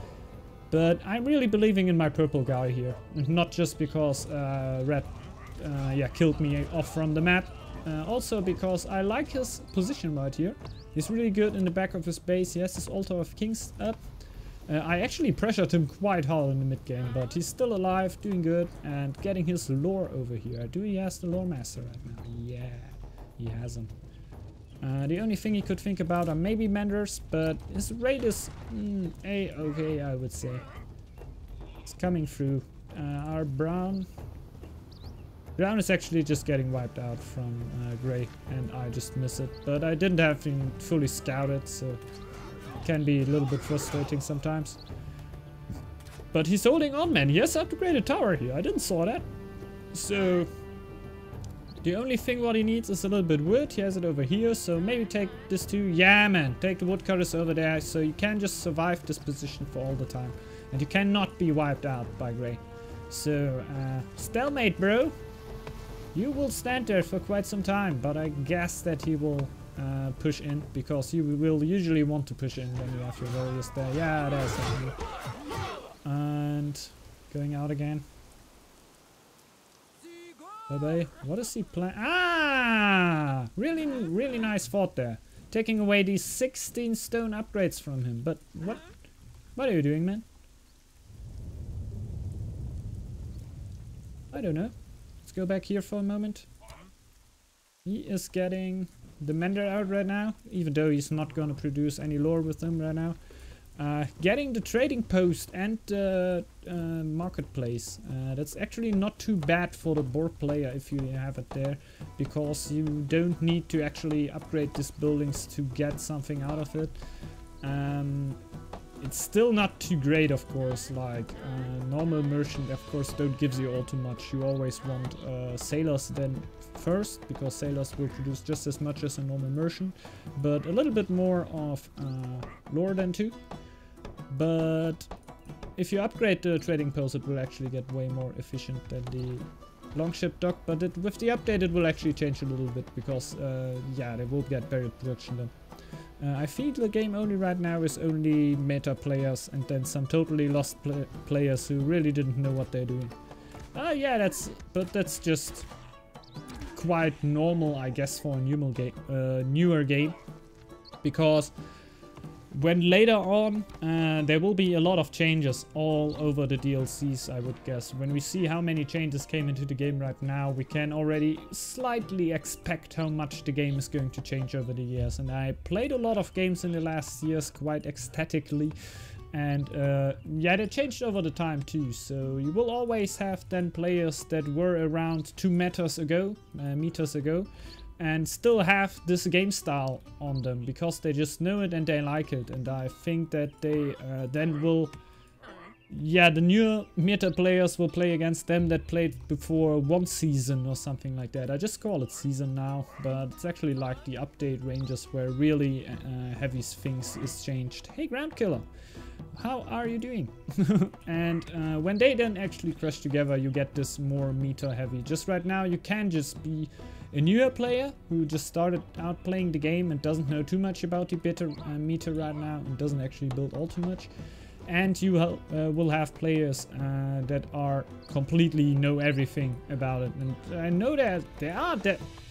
But I'm really believing in my purple guy here, and not just because red killed me off from the map, also because I like his position right here. He's really good in the back of his base. He has his Altar of Kings up. I actually pressured him quite hard in the mid game, but he's still alive, doing good, and getting his lore over here. Do he has the lore master right now? Yeah, he has him. The only thing he could think about are maybe Menders, but his raid is okay, I would say. It's coming through. Our Brown is actually just getting wiped out from Grey, and I just miss it. But I didn't have him fully scouted, so it can be a little bit frustrating sometimes. But he's holding on, man. He has upgraded tower here. I didn't saw that. So the only thing what he needs is a little bit wood. He has it over here, so maybe take this too. Yeah, man. Take the woodcutters over there, so you can just survive this position for all the time. And you cannot be wiped out by Grey. So, stalemate, bro. You will stand there for quite some time, but I guess that he will push in, because you will usually want to push in when you have your warriors there. Yeah, there's something. And going out again. Bye-bye. What is he playing? Ah! Really, really nice fought there. Taking away these 16 stone upgrades from him. But what are you doing, man? I don't know. Let's go back here for a moment. He is getting the Mender out right now, even though he's not going to produce any lore with them right now. Getting the trading post and the marketplace. That's actually not too bad for the board player if you have it there, because you don't need to actually upgrade these buildings to get something out of it. It's still not too great, of course. Like normal merchant, of course, don't gives you all too much. You always want sailors then first, because sailors will produce just as much as a normal merchant, but a little bit more of lore than too. But if you upgrade the trading post, it will actually get way more efficient than the longship dock. But with the update, it will actually change a little bit, because yeah, they will get better production then. I think the game only right now is only meta players and then some totally lost players who really didn't know what they're doing. Yeah, that's just quite normal, I guess, for a newer game, because when later on there will be a lot of changes all over the DLCs, I would guess. When we see how many changes came into the game right now, we can already slightly expect how much the game is going to change over the years. And I played a lot of games in the last years quite ecstatically, and yeah, they changed over the time too. So you will always have then players that were around 2 meters ago, and still have this game style on them, because they just know it and they like it. And I think that they then will, yeah, the new meta players will play against them that played before 1 season or something like that. I just call it season now, but it's actually like the update ranges where really heavy things is changed. Hey, Ground Killer, how are you doing? And when they then actually crush together, you get this more meta heavy. Just right now, you can just be a newer player who just started out playing the game and doesn't know too much about the meta right now and doesn't actually build all too much. And you will have players that are completely know everything about it. And I know that there are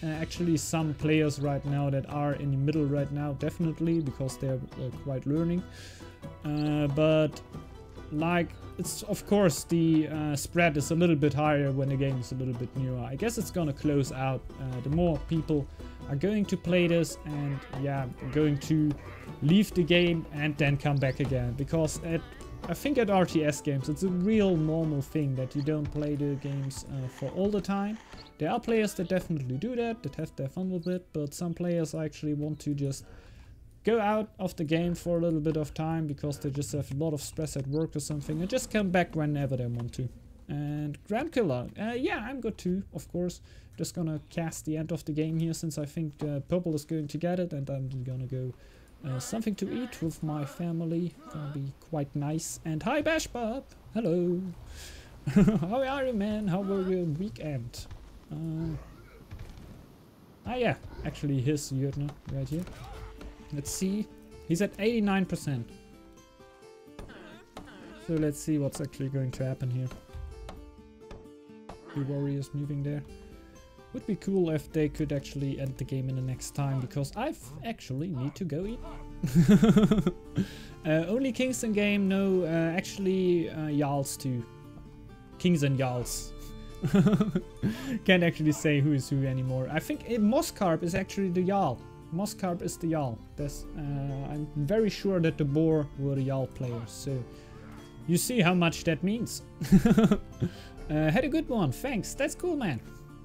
actually some players right now that are in the middle right now, definitely, because they're quite learning. But like, it's of course the spread is a little bit higher when the game is a little bit newer. I guess it's gonna close out the more people are going to play this and yeah, going to leave the game and then come back again, because I think at RTS games it's a real normal thing that you don't play the games for all the time. There are players that definitely do that have their fun with it, but some players actually want to just go out of the game for a little bit of time because they just have a lot of stress at work or something and just come back whenever they want to. And Ground Killer, yeah, I'm good too, of course. Just gonna cast the end of the game here since I think purple is going to get it, and I'm gonna go something to eat with my family. Gonna be quite nice. And hi Bashbub! Hello! How are you, man? How were your weekend? Yeah, actually his Jürgen right here. Let's see. He's at 89%. So let's see what's actually going to happen here. The warriors moving there. Would be cool if they could actually end the game in the next time, because I actually need to go eat. Only kings in game, no, actually Jarls too. Kings and Jarls. Can't actually say who is who anymore. I think Moskarp is actually the Jarl. Moskarp is the Jarl. I'm very sure that the Boar were the Jarl players, so you see how much that means. Had a good one, thanks, that's cool, man.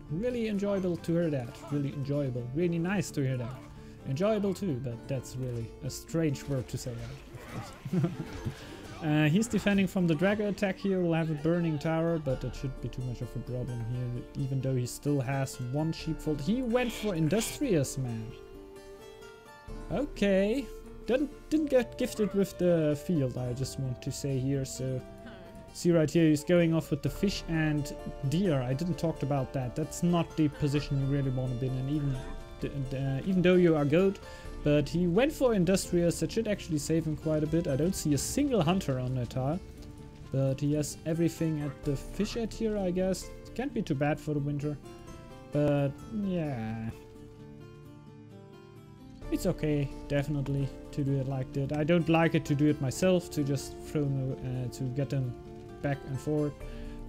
Really enjoyable to hear that. Really enjoyable. Really nice to hear that. Enjoyable too, but that's really a strange word to say out. He's defending from the Dragger attack here. We'll have a burning tower, but it should be too much of a problem here, even though he still has one sheepfold. He went for Industrious, man. Okay. Didn't get gifted with the field, I just want to say here, so... See right here, he's going off with the fish and deer. I didn't talk about that. That's not the position you really want to be in, even though you are goat. But he went for Industrious. That should actually save him quite a bit. I don't see a single hunter on that tile. But he has everything at the fish at here, I guess. It can't be too bad for the winter. But yeah. It's okay, definitely, to do it like that. I don't like it to do it myself, to just throw them, to get them back and forth,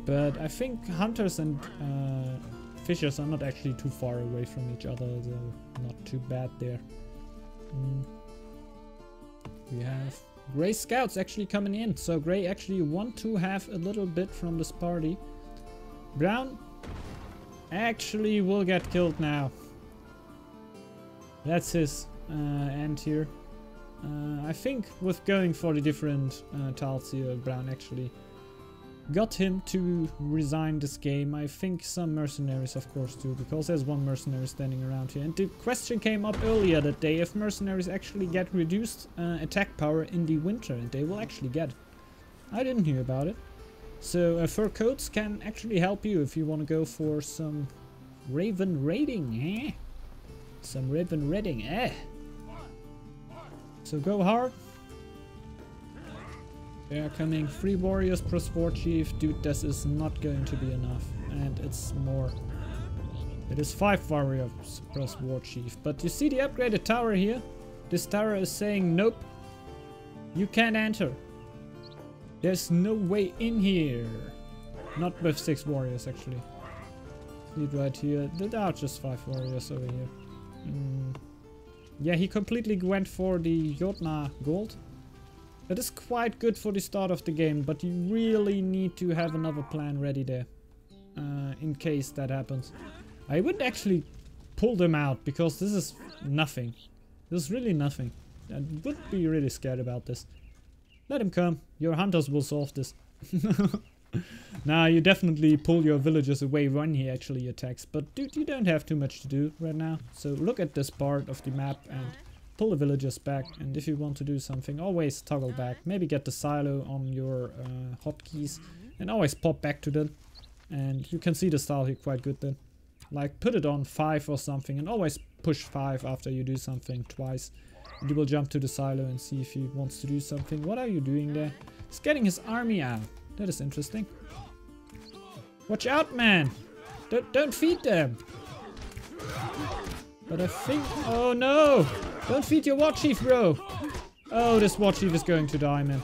but I think hunters and fishers are not actually too far away from each other, so not too bad there. We have Grey Scouts actually coming in, so Grey actually want to have a little bit from this party. Brown actually will get killed now. That's his end here. I think with going for the different tiles here, Brown actually got him to resign this game. I think some mercenaries of course too, because there's one mercenary standing around here. And the question came up earlier that day if mercenaries actually get reduced attack power in the winter, and they will actually get it. I didn't hear about it. So fur coats can actually help you if you want to go for some Raven raiding, eh? Some Raven raiding, eh? So go hard. They are coming 3 warriors plus war chief. Dude, this is not going to be enough. And it's more. It is 5 warriors plus war chief. But you see the upgraded tower here? This tower is saying nope. You can't enter. There's no way in here. Not with 6 warriors actually. See it right here. There are just 5 warriors over here. Yeah, he completely went for the Jotna gold. That is quite good for the start of the game, but you really need to have another plan ready there. In case that happens. I wouldn't actually pull them out, because this is nothing. This is really nothing. I would be really scared about this. Let him come. Your hunters will solve this. Nah, you definitely pull your villagers away when he actually attacks. But dude, you don't have too much to do right now. So look at this part of the map and pull the villagers back, and if you want to do something, always toggle back. Maybe get the silo on your hotkeys, and always pop back to them. And you can see the style here quite good then. Like put it on 5 or something, and always push 5 after you do something twice. And you will jump to the silo and see if he wants to do something. What are you doing there? He's getting his army out. That is interesting. Watch out, man! Don't feed them! But I think... Oh no! Don't feed your war chief, bro! Oh, this war chief is going to die, man.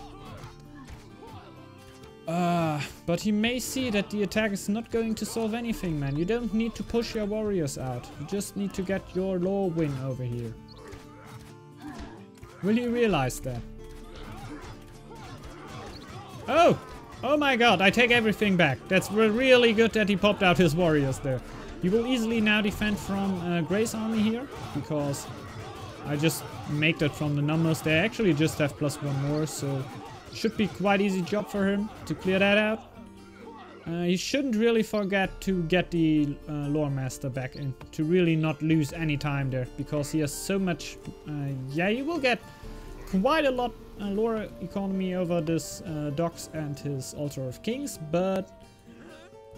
But he may see that the attack is not going to solve anything, man. You don't need to push your warriors out. You just need to get your law win over here. Will he realize that? Oh! Oh my god, I take everything back. That's really good that he popped out his warriors there. He will easily now defend from Gray's army here, because I just make that from the numbers. They actually just have +1 more, so should be quite easy job for him to clear that out. He shouldn't really forget to get the lore master back in, to really not lose any time there, because he has so much... yeah, he will get quite a lot lore economy over this docks and his altar of kings, but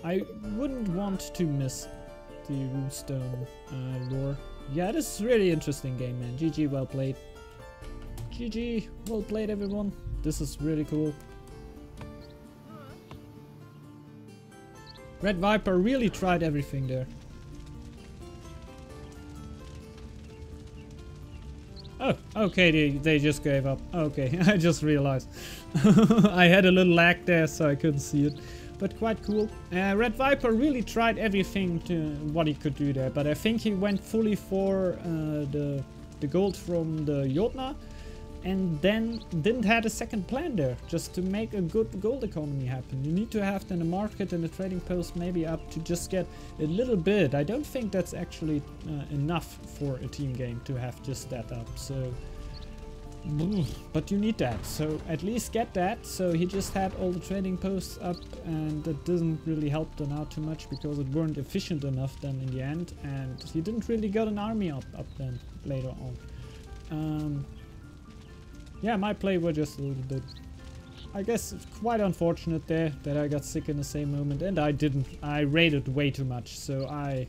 I wouldn't want to miss the runestone lore. Yeah, this is a really interesting game, man. GG, well played. GG, well played, everyone. This is really cool. Red Viper really tried everything there. Oh, okay, they just gave up. Okay, I just realized. I had a little lag there, so I couldn't see it. But quite cool. Red Viper really tried everything to what he could do there, but I think he went fully for the gold from the Jotna, and then didn't have a second plan there, just to make a good gold economy happen. You need to have then a market and a trading post maybe up to just get a little bit. I don't think that's actually enough for a team game to have just that up, so... But you need that, so at least get that. So he just had all the trading posts up, and that doesn't really help them out too much because it weren't efficient enough then in the end, and he didn't really get an army up then later on. Yeah, my play was just a little bit, I guess, quite unfortunate there that I got sick in the same moment, and I raided way too much, so I